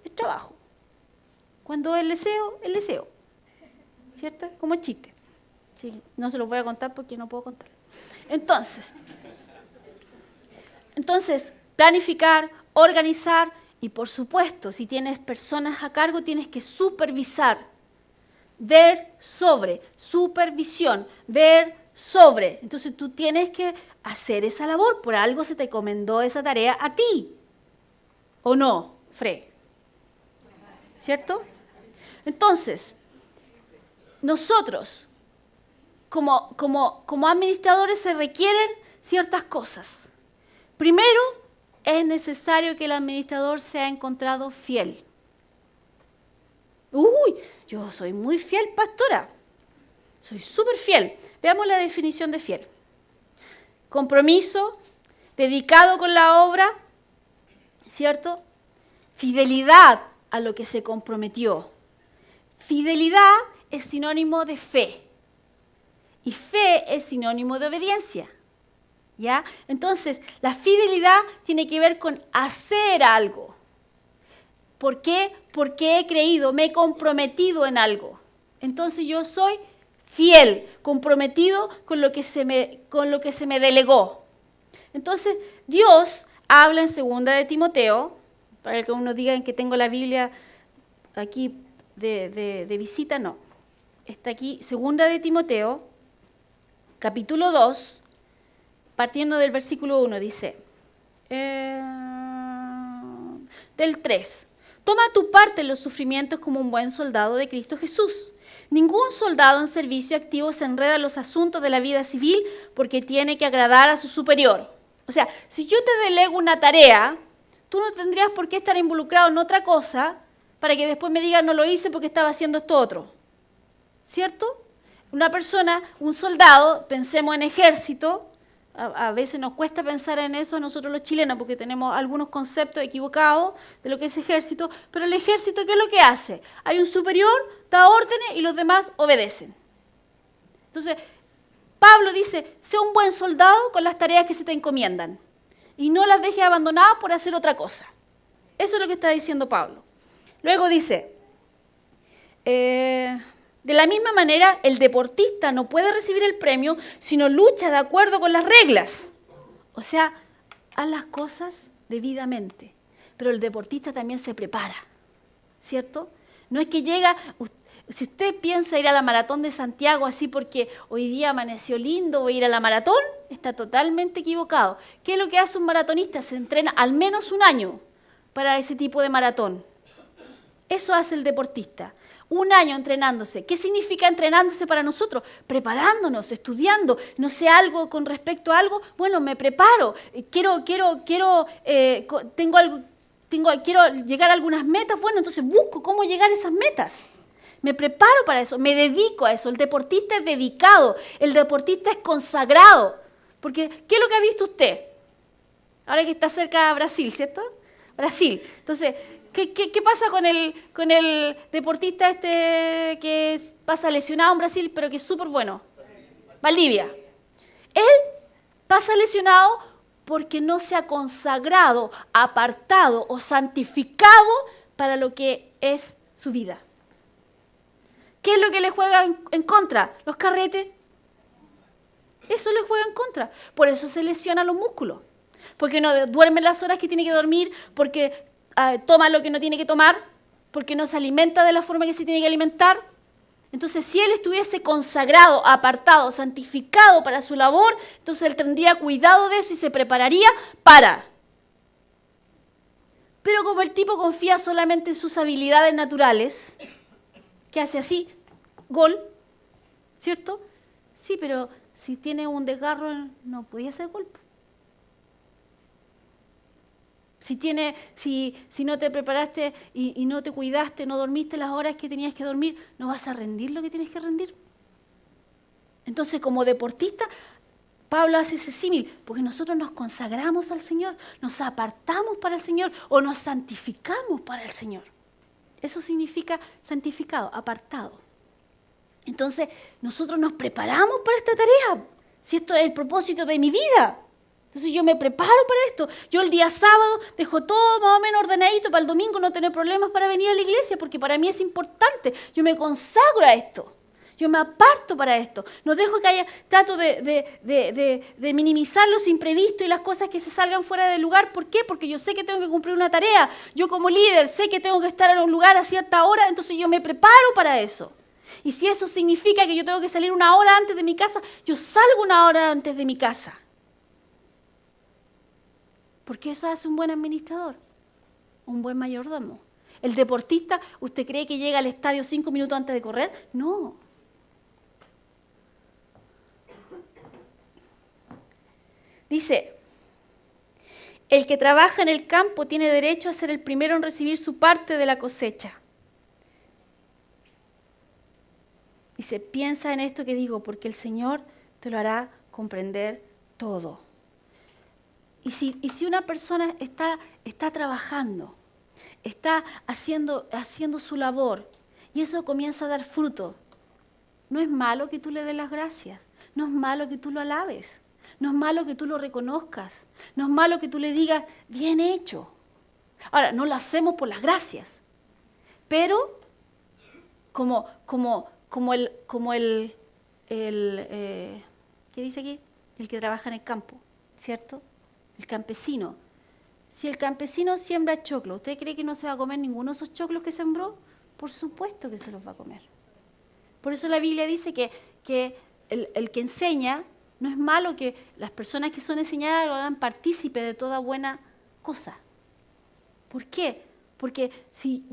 Cuando es leseo. ¿Cierto? Como el chiste. Sí, no se los voy a contar porque no puedo contar. Entonces, planificar, organizar y, por supuesto, si tienes personas a cargo, tienes que supervisar. Ver sobre, supervisión, ver sobre. Entonces tú tienes que hacer esa labor, por algo se te encomendó esa tarea a ti. ¿O no, Fred? ¿Cierto? Entonces, nosotros, como administradores, se requieren ciertas cosas. Primero, es necesario que el administrador sea encontrado fiel. Yo soy muy fiel, pastora. Soy súper fiel. Veamos la definición de fiel. Compromiso, dedicado con la obra, ¿cierto? Fidelidad a lo que se comprometió. Fidelidad es sinónimo de fe. Y fe es sinónimo de obediencia. ¿Ya? Entonces, la fidelidad tiene que ver con hacer algo. ¿Por qué? Porque he creído, me he comprometido en algo. Entonces yo soy fiel, comprometido con lo que se me delegó. Entonces Dios habla en 2 de Timoteo, para que uno diga que tengo la Biblia aquí de visita, no. Está aquí, 2 de Timoteo, capítulo 2, partiendo del versículo 1, dice, del 3. Toma tu parte en los sufrimientos como un buen soldado de Cristo Jesús. Ningún soldado en servicio activo se enreda en los asuntos de la vida civil porque tiene que agradar a su superior. O sea, si yo te delego una tarea, tú no tendrías por qué estar involucrado en otra cosa para que después me digas no lo hice porque estaba haciendo esto otro. ¿Cierto? Una persona, un soldado, pensemos en ejército. A veces nos cuesta pensar en eso a nosotros los chilenos porque tenemos algunos conceptos equivocados de lo que es ejército, pero el ejército, ¿qué es lo que hace? Hay un superior, da órdenes y los demás obedecen. Entonces, Pablo dice, sé un buen soldado con las tareas que se te encomiendan y no las dejes abandonadas por hacer otra cosa. Eso es lo que está diciendo Pablo. Luego dice, de la misma manera, el deportista no puede recibir el premio si no lucha de acuerdo con las reglas. O sea, haz las cosas debidamente. Pero el deportista también se prepara, ¿cierto? No es que llega, si usted piensa ir a la maratón de Santiago así porque hoy día amaneció lindo, voy a ir a la maratón, está totalmente equivocado. ¿Qué es lo que hace un maratonista? Se entrena al menos un año para ese tipo de maratón. Eso hace el deportista. Un año entrenándose. ¿Qué significa entrenándose para nosotros? Preparándonos, estudiando. No sé algo con respecto a algo. Bueno, me preparo. Quiero llegar a algunas metas. Bueno, entonces busco cómo llegar a esas metas. Me preparo para eso. Me dedico a eso. El deportista es dedicado. El deportista es consagrado. Porque, ¿qué es lo que ha visto usted? Ahora que está cerca de Brasil, ¿cierto? Brasil. Entonces, ¿qué pasa con el deportista que pasa lesionado en Brasil, pero que es súper bueno? Valdivia. Él pasa lesionado porque no se ha consagrado, apartado o santificado para lo que es su vida. ¿Qué es lo que le juega en contra? Los carretes. Eso le juega en contra. Por eso se lesiona los músculos. Porque no duerme las horas que tiene que dormir, porque toma lo que no tiene que tomar, porque no se alimenta de la forma que se tiene que alimentar. Entonces, si él estuviese consagrado, apartado, santificado para su labor, entonces él tendría cuidado de eso y se prepararía para. Pero como el tipo confía solamente en sus habilidades naturales, que hace así, gol, ¿cierto? Sí, pero si tiene un desgarro, no podía hacer gol. Si no te preparaste y no te cuidaste, no dormiste las horas que tenías que dormir, no vas a rendir lo que tienes que rendir. Entonces, como deportista, Pablo hace ese símil, porque nosotros nos consagramos al Señor, nos apartamos para el Señor o nos santificamos para el Señor. Eso significa santificado, apartado. Entonces, nosotros nos preparamos para esta tarea, si esto es el propósito de mi vida. Entonces yo me preparo para esto. Yo el día sábado dejo todo más o menos ordenadito para el domingo no tener problemas para venir a la iglesia, porque para mí es importante. Yo me consagro a esto. Yo me aparto para esto. No dejo que haya, trato de minimizar los imprevistos y las cosas que se salgan fuera del lugar. ¿Por qué? Porque yo sé que tengo que cumplir una tarea. Yo como líder sé que tengo que estar en un lugar a cierta hora, entonces yo me preparo para eso. Y si eso significa que yo tengo que salir una hora antes de mi casa, yo salgo una hora antes de mi casa. Porque eso hace un buen administrador, un buen mayordomo. El deportista, ¿usted cree que llega al estadio 5 minutos antes de correr? No. Dice, el que trabaja en el campo tiene derecho a ser el primero en recibir su parte de la cosecha. Dice, piensa en esto que digo, porque el Señor te lo hará comprender todo. Y si una persona está trabajando, está haciendo su labor, y eso comienza a dar fruto, no es malo que tú le des las gracias, no es malo que tú lo alabes, no es malo que tú lo reconozcas, no es malo que tú le digas, bien hecho. Ahora, no lo hacemos por las gracias, pero como el ¿qué dice aquí? El que trabaja en el campo, ¿cierto? El campesino. Si el campesino siembra choclo, ¿usted cree que no se va a comer ninguno de esos choclos que sembró? Por supuesto que se los va a comer. Por eso la Biblia dice que el que enseña, no es malo que las personas que son enseñadas lo hagan partícipe de toda buena cosa. ¿Por qué? Porque si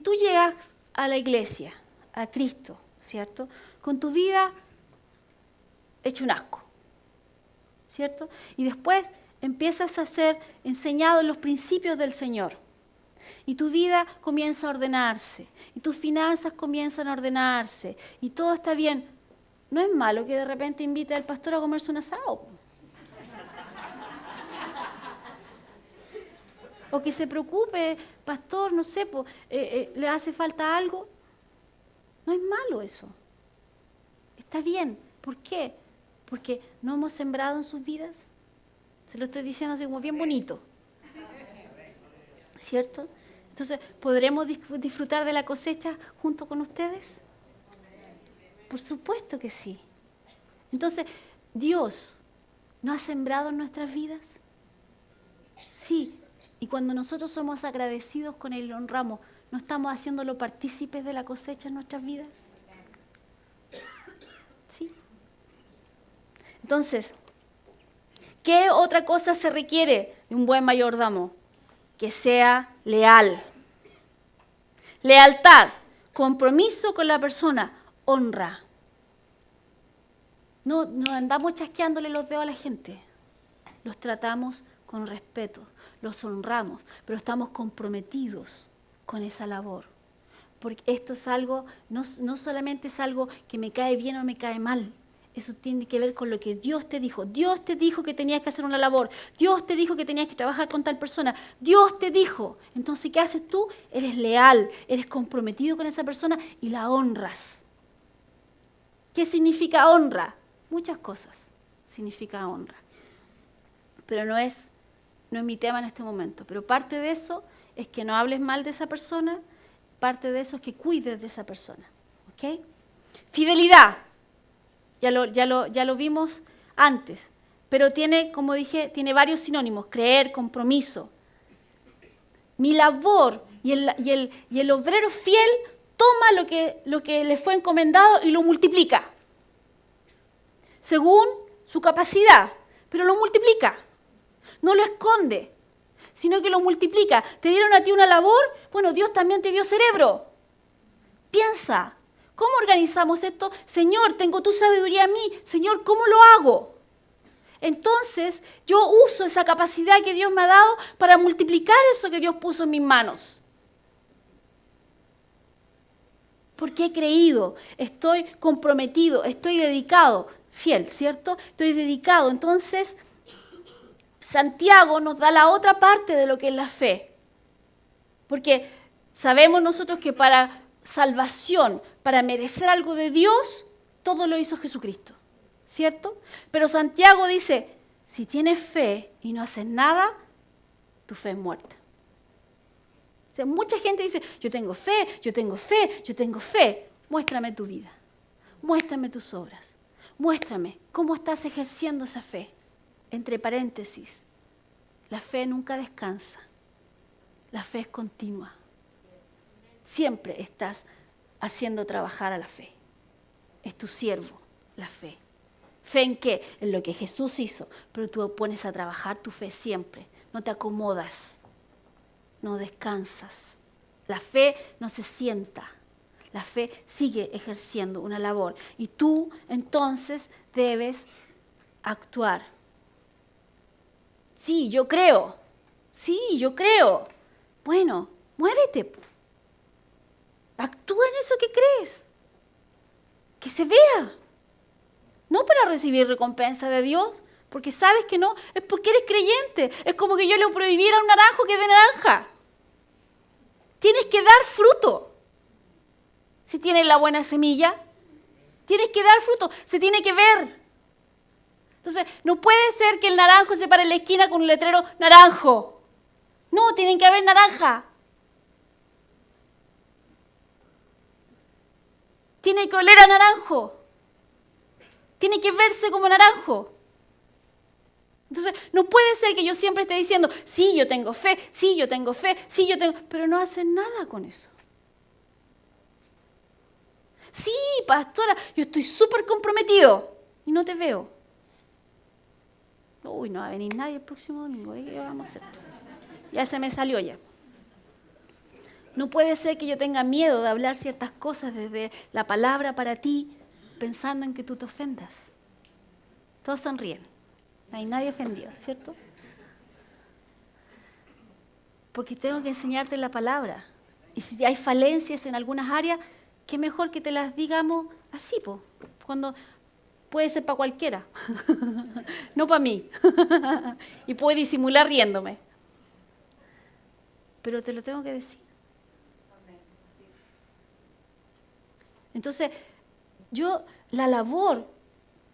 tú llegas a la iglesia, a Cristo, ¿cierto? Con tu vida hecho un asco, ¿cierto? Y después empiezas a ser enseñado en los principios del Señor. Y tu vida comienza a ordenarse. Y tus finanzas comienzan a ordenarse. Y todo está bien. No es malo que de repente invite al pastor a comerse un asado. O que se preocupe, pastor, no sé, le hace falta algo. No es malo eso. Está bien. ¿Por qué? Porque no hemos sembrado en sus vidas. Se lo estoy diciendo así como bien bonito. ¿Cierto? Entonces, ¿podremos disfrutar de la cosecha junto con ustedes? Por supuesto que sí. Entonces, ¿Dios no ha sembrado en nuestras vidas? Sí. Y cuando nosotros somos agradecidos con Él y lo honramos, ¿no estamos haciéndolo partícipes de la cosecha en nuestras vidas? Sí. Entonces, ¿qué otra cosa se requiere de un buen mayordomo? Que sea leal. Lealtad, compromiso con la persona, honra. No andamos chasqueándole los dedos a la gente. Los tratamos con respeto, los honramos, pero estamos comprometidos con esa labor. Porque esto es algo, no solamente es algo que me cae bien o me cae mal, Eso tiene que ver con lo que Dios te dijo. Dios te dijo que tenías que hacer una labor. Dios te dijo que tenías que trabajar con tal persona. Dios te dijo. Entonces, ¿qué haces tú? Eres leal, eres comprometido con esa persona y la honras. ¿Qué significa honra? Muchas cosas significa honra. Pero no es mi tema en este momento. Pero parte de eso es que no hables mal de esa persona. Parte de eso es que cuides de esa persona. ¿Ok? Fidelidad. Ya lo vimos antes, pero tiene, como dije, tiene varios sinónimos: creer, compromiso. Mi labor y el obrero fiel toma lo que le fue encomendado y lo multiplica, según su capacidad, pero lo multiplica, no lo esconde, sino que lo multiplica. Te dieron a ti una labor, bueno, Dios también te dio cerebro. Piensa. ¿Cómo organizamos esto? Señor, tengo tu sabiduría en mí. Señor, ¿cómo lo hago? Entonces, yo uso esa capacidad que Dios me ha dado para multiplicar eso que Dios puso en mis manos. Porque he creído, estoy comprometido, estoy dedicado. Fiel, ¿cierto? Estoy dedicado. Entonces, Santiago nos da la otra parte de lo que es la fe. Porque sabemos nosotros que para salvación, para merecer algo de Dios, todo lo hizo Jesucristo, ¿cierto? Pero Santiago dice, si tienes fe y no haces nada, tu fe es muerta. O sea, mucha gente dice, yo tengo fe, yo tengo fe, yo tengo fe. Muéstrame tu vida, muéstrame tus obras, muéstrame cómo estás ejerciendo esa fe. Entre paréntesis, la fe nunca descansa, la fe es continua. Siempre estás haciendo trabajar a la fe. Es tu siervo, la fe. ¿Fe en qué? En lo que Jesús hizo. Pero tú pones a trabajar tu fe siempre. No te acomodas. No descansas. La fe no se sienta. La fe sigue ejerciendo una labor. Y tú entonces debes actuar. Sí, yo creo. Sí, yo creo. Bueno, muévete. Actúa en eso que crees. Que se vea. No para recibir recompensa de Dios, porque sabes que no, es porque eres creyente. Es como que yo le prohibiera a un naranjo que dé naranja. Tienes que dar fruto. Si tienes la buena semilla, tienes que dar fruto. Se tiene que ver. Entonces, no puede ser que el naranjo se pare en la esquina con un letrero naranjo. No, tienen que haber naranja. Tiene que oler a naranjo. Tiene que verse como naranjo. Entonces, no puede ser que yo siempre esté diciendo, sí, yo tengo fe, sí, yo tengo fe, sí, yo tengo... Pero no hacen nada con eso. Sí, pastora, yo estoy súper comprometido y no te veo. Uy, no va a venir nadie el próximo domingo. ¿Qué vamos a hacer? Ya se me salió ya. No puede ser que yo tenga miedo de hablar ciertas cosas desde la palabra para ti, pensando en que tú te ofendas. Todos sonríen. No hay nadie ofendido, ¿cierto? Porque tengo que enseñarte la palabra. Y si hay falencias en algunas áreas, qué mejor que te las digamos así, po. Cuando puede ser para cualquiera, no para mí. Y puedo disimular riéndome. Pero te lo tengo que decir. Entonces, la labor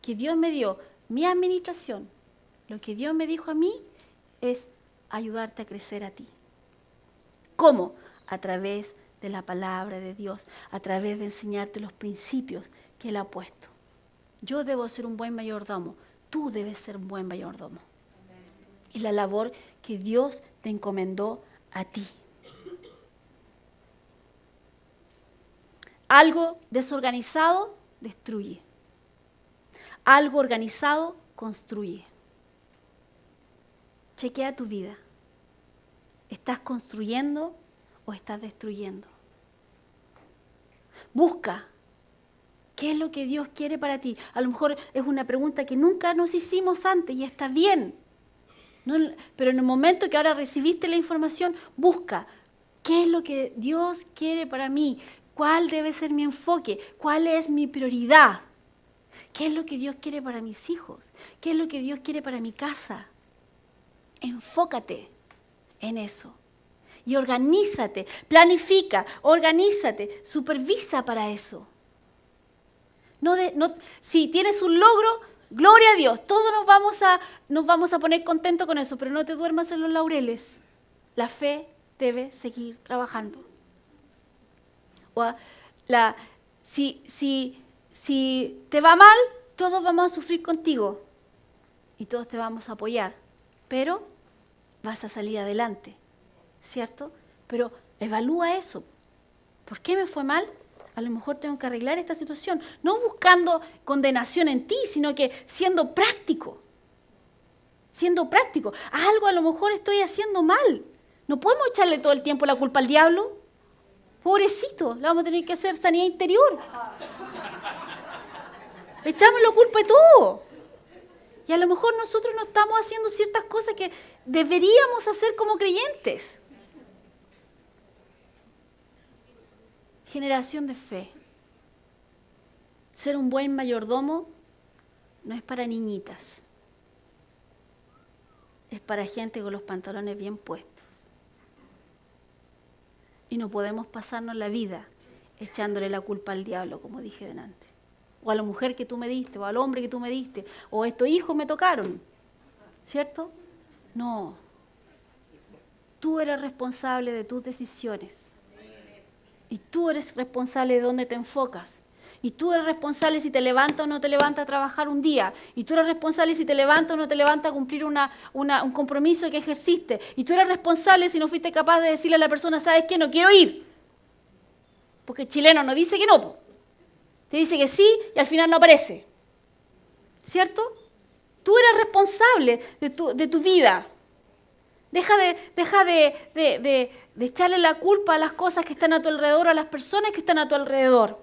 que Dios me dio, mi administración, lo que Dios me dijo a mí, es ayudarte a crecer a ti. ¿Cómo? A través de la palabra de Dios, a través de enseñarte los principios que Él ha puesto. Yo debo ser un buen mayordomo, tú debes ser un buen mayordomo. Y la labor que Dios te encomendó a ti. Algo desorganizado destruye. Algo organizado construye. Chequea tu vida. ¿Estás construyendo o estás destruyendo? Busca. ¿Qué es lo que Dios quiere para ti? A lo mejor es una pregunta que nunca nos hicimos antes y está bien. No, pero en el momento que ahora recibiste la información, busca. ¿Qué es lo que Dios quiere para mí? ¿Cuál debe ser mi enfoque? ¿Cuál es mi prioridad? ¿Qué es lo que Dios quiere para mis hijos? ¿Qué es lo que Dios quiere para mi casa? Enfócate en eso. Y organízate, planifica, organízate, supervisa para eso. Si tienes un logro, gloria a Dios, todos nos vamos a poner contentos con eso, pero no te duermas en los laureles. La fe debe seguir trabajando. Si te va mal, todos vamos a sufrir contigo y todos te vamos a apoyar, pero vas a salir adelante, ¿cierto? Pero evalúa eso. ¿Por qué me fue mal? A lo mejor tengo que arreglar esta situación, no buscando condenación en ti, sino que siendo práctico. Siendo práctico. Algo a lo mejor estoy haciendo mal. No podemos echarle todo el tiempo la culpa al diablo. Pobrecito, le vamos a tener que hacer sanidad interior. Le echamos la culpa de todo. Y a lo mejor nosotros no estamos haciendo ciertas cosas que deberíamos hacer como creyentes. Generación de fe. Ser un buen mayordomo no es para niñitas. Es para gente con los pantalones bien puestos. Y no podemos pasarnos la vida echándole la culpa al diablo, como dije delante. O a la mujer que tú me diste, o al hombre que tú me diste, o estos hijos me tocaron. ¿Cierto? No. Tú eres responsable de tus decisiones. Y tú eres responsable de dónde te enfocas. Y tú eres responsable si te levantas o no te levantas a trabajar un día. Y tú eres responsable si te levantas o no te levantas a cumplir un compromiso que ejerciste. Y tú eres responsable si no fuiste capaz de decirle a la persona, ¿sabes qué? No quiero ir. Porque el chileno no dice que no, po. Te dice que sí y al final no aparece. ¿Cierto? Tú eres responsable de tu vida. Deja de echarle la culpa a las cosas que están a tu alrededor, a las personas que están a tu alrededor.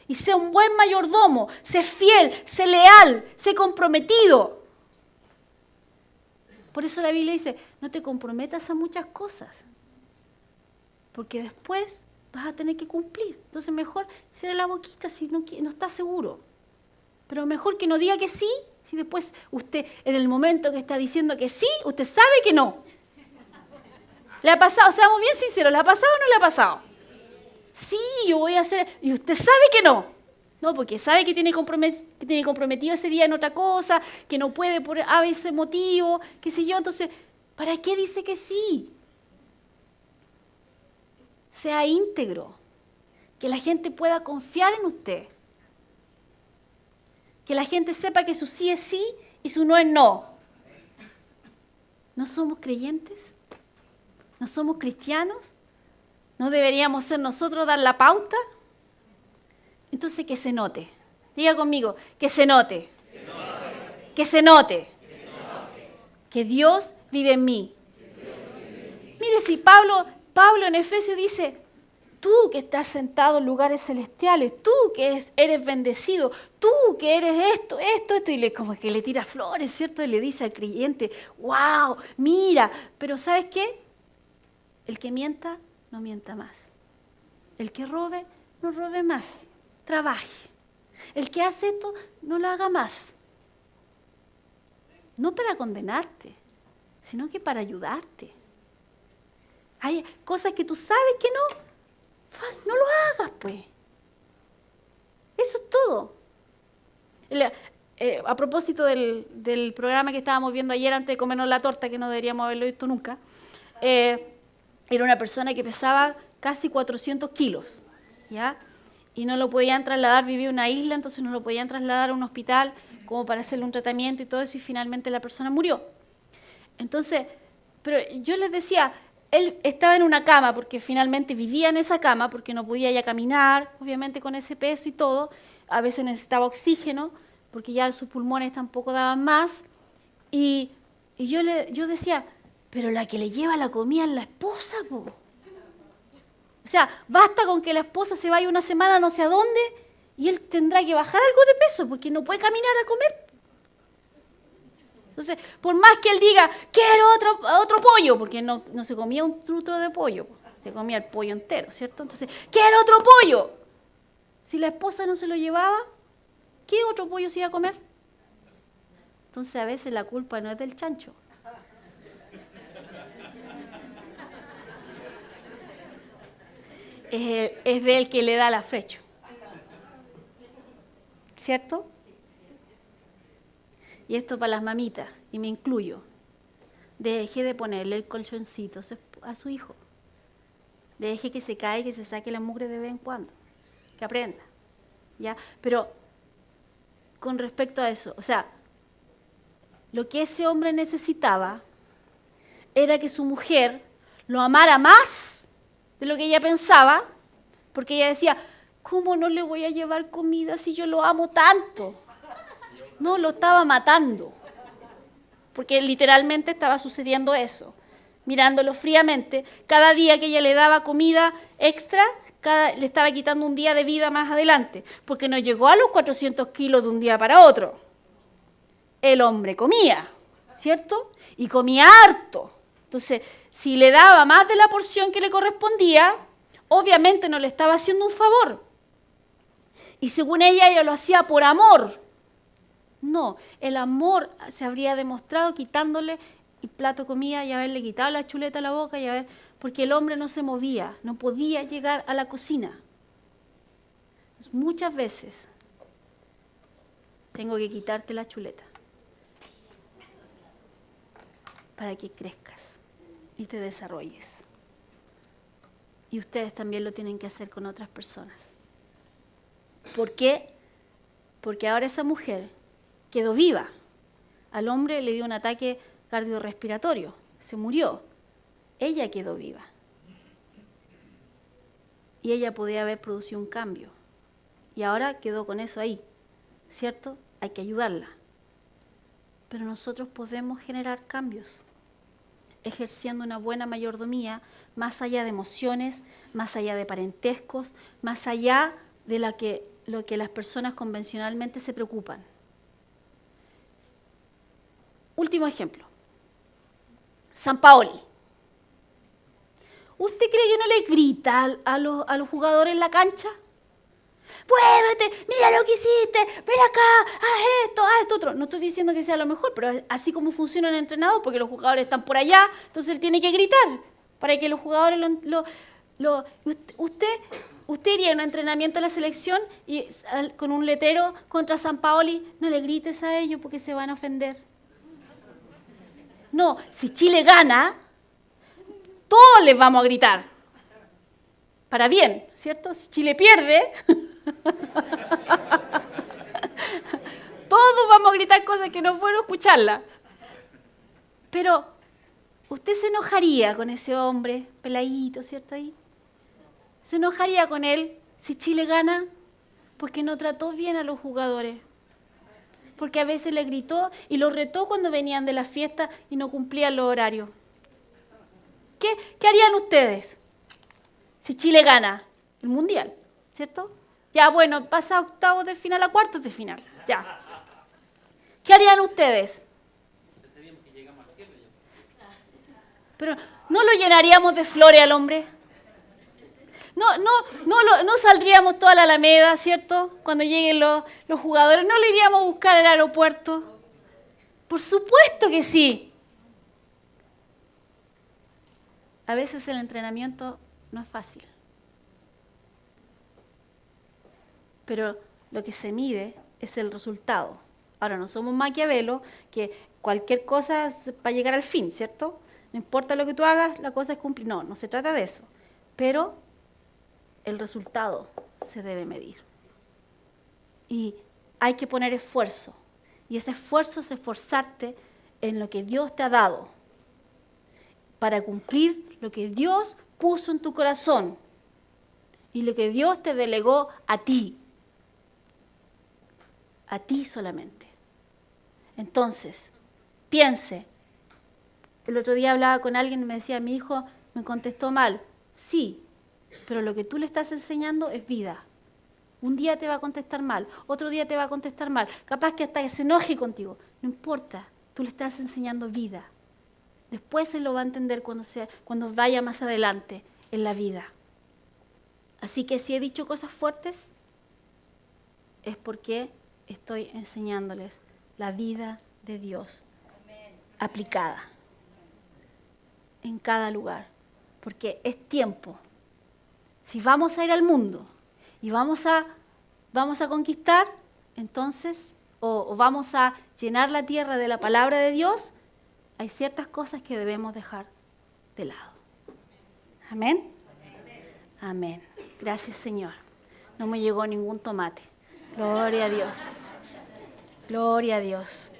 Y sé un buen mayordomo, sé fiel, sé leal, sé comprometido. Por eso la Biblia dice, no te comprometas a muchas cosas, porque después vas a tener que cumplir. Entonces mejor cierra la boquita si no estás seguro. Pero mejor que no diga que sí, si después usted en el momento que está diciendo que sí, usted sabe que no. ¿Le ha pasado? Seamos bien sinceros, ¿le ha pasado o no le ha pasado? Sí, yo voy a hacer, y usted sabe que no. No, porque sabe que tiene comprometido ese día en otra cosa, que no puede por ese motivo, qué sé yo. Entonces, ¿para qué dice que sí? Sea íntegro, que la gente pueda confiar en usted. Que la gente sepa que su sí es sí y su no es no. ¿No somos creyentes? ¿No somos cristianos? ¿No deberíamos ser nosotros dar la pauta? Entonces que se note. Diga conmigo, que se note. Que se note. Que Dios vive en mí. Mire, si Pablo en Efesios dice, tú que estás sentado en lugares celestiales, tú que eres bendecido, tú que eres esto, y como que le tira flores, ¿cierto? Y le dice al creyente, wow, mira, pero ¿sabes qué? El que mienta, no mienta más. El que robe, no robe más. Trabaje. El que hace esto, no lo haga más. No para condenarte, sino que para ayudarte. Hay cosas que tú sabes que no lo hagas, pues. Eso es todo. A propósito del programa que estábamos viendo ayer antes de comernos la torta, que no deberíamos haberlo visto nunca, era una persona que pesaba casi 400 kilos, ¿ya? Y no lo podían trasladar, vivía en una isla, entonces no lo podían trasladar a un hospital como para hacerle un tratamiento y todo eso, y finalmente la persona murió. Entonces, pero yo les decía, él estaba en una cama, porque finalmente vivía en esa cama, porque no podía ya caminar, obviamente con ese peso y todo, a veces necesitaba oxígeno, porque ya sus pulmones tampoco daban más, y yo decía, pero la que le lleva la comida es la esposa, po. O sea, basta con que la esposa se vaya una semana no sé a dónde y él tendrá que bajar algo de peso porque no puede caminar a comer. Entonces, por más que él diga, quiero otro pollo, porque no se comía un trutro de pollo, se comía el pollo entero, ¿cierto? Entonces, quiero otro pollo. Si la esposa no se lo llevaba, ¿qué otro pollo se iba a comer? Entonces a veces la culpa no es del chancho. Es del que le da el afrecho. ¿Cierto? Y esto para las mamitas, y me incluyo. Deje de ponerle el colchoncito a su hijo. Deje que se caiga, que se saque la mugre de vez en cuando. Que aprenda. ¿Ya? Pero con respecto a eso, o sea, lo que ese hombre necesitaba era que su mujer lo amara más de lo que ella pensaba, porque ella decía, ¿cómo no le voy a llevar comida si yo lo amo tanto? No, lo estaba matando, porque literalmente estaba sucediendo eso. Mirándolo fríamente, cada día que ella le daba comida extra, le estaba quitando un día de vida más adelante, porque no llegó a los 400 kilos de un día para otro. El hombre comía, ¿cierto? Y comía harto. Entonces, si le daba más de la porción que le correspondía, obviamente no le estaba haciendo un favor. Y según ella lo hacía por amor. No, el amor se habría demostrado quitándole el plato de comida y haberle quitado la chuleta a la boca porque el hombre no se movía, no podía llegar a la cocina. Entonces, muchas veces tengo que quitarte la chuleta para que crezcas y te desarrolles. Y ustedes también lo tienen que hacer con otras personas. ¿Por qué? Porque ahora esa mujer quedó viva. Al hombre le dio un ataque cardiorrespiratorio, se murió. Ella quedó viva. Y ella podía haber producido un cambio. Y ahora quedó con eso ahí, ¿cierto? Hay que ayudarla. Pero nosotros podemos generar cambios, ejerciendo una buena mayordomía, más allá de emociones, más allá de parentescos, más allá de lo que las personas convencionalmente se preocupan. Último ejemplo. San Paoli. ¿Usted cree que no le grita a los jugadores en la cancha? ¡Muévete! ¡Mira lo que hiciste! ¡Ven acá! ¡Haz esto otro! No estoy diciendo que sea lo mejor, pero así como funciona el entrenador, porque los jugadores están por allá, entonces él tiene que gritar para que los jugadores Usted iría a un entrenamiento de la selección y con un letrero contra San Paoli, no le grites a ellos porque se van a ofender. No, si Chile gana, todos les vamos a gritar. Para bien, ¿cierto? Si Chile pierde, todos vamos a gritar cosas que no fueron escucharlas. Pero, ¿usted se enojaría con ese hombre peladito, ¿cierto? Ahí. ¿Se enojaría con él si Chile gana? Porque no trató bien a los jugadores. Porque a veces le gritó y los retó cuando venían de la fiesta y no cumplían los horarios. ¿Qué harían ustedes si Chile gana el Mundial? ¿Cierto? Ya, bueno, pasa a octavos de final, a cuartos de final. Ya. ¿Qué harían ustedes? Pero ¿no lo llenaríamos de flores al hombre? No saldríamos toda la Alameda, ¿cierto? Cuando lleguen los jugadores, ¿no lo iríamos a buscar al aeropuerto? Por supuesto que sí. A veces el entrenamiento no es fácil. Pero lo que se mide es el resultado. Ahora, no somos Maquiavelo, que cualquier cosa es para llegar al fin, ¿cierto? No importa lo que tú hagas, la cosa es cumplir. No se trata de eso. Pero el resultado se debe medir. Y hay que poner esfuerzo. Y ese esfuerzo es esforzarte en lo que Dios te ha dado para cumplir lo que Dios puso en tu corazón y lo que Dios te delegó a ti solamente. Entonces, piense. El otro día hablaba con alguien y me decía, mi hijo me contestó mal. Sí, pero lo que tú le estás enseñando es vida. Un día te va a contestar mal, otro día te va a contestar mal, capaz que hasta que se enoje contigo. No importa, tú le estás enseñando vida. Después él lo va a entender cuando vaya más adelante en la vida. Así que si he dicho cosas fuertes, es porque estoy enseñándoles la vida de Dios aplicada en cada lugar, porque es tiempo. Si vamos a ir al mundo y vamos a conquistar, entonces, o vamos a llenar la tierra de la palabra de Dios, hay ciertas cosas que debemos dejar de lado. Amén. Amén. Gracias, Señor. No me llegó ningún tomate. Gloria a Dios. Gloria a Dios.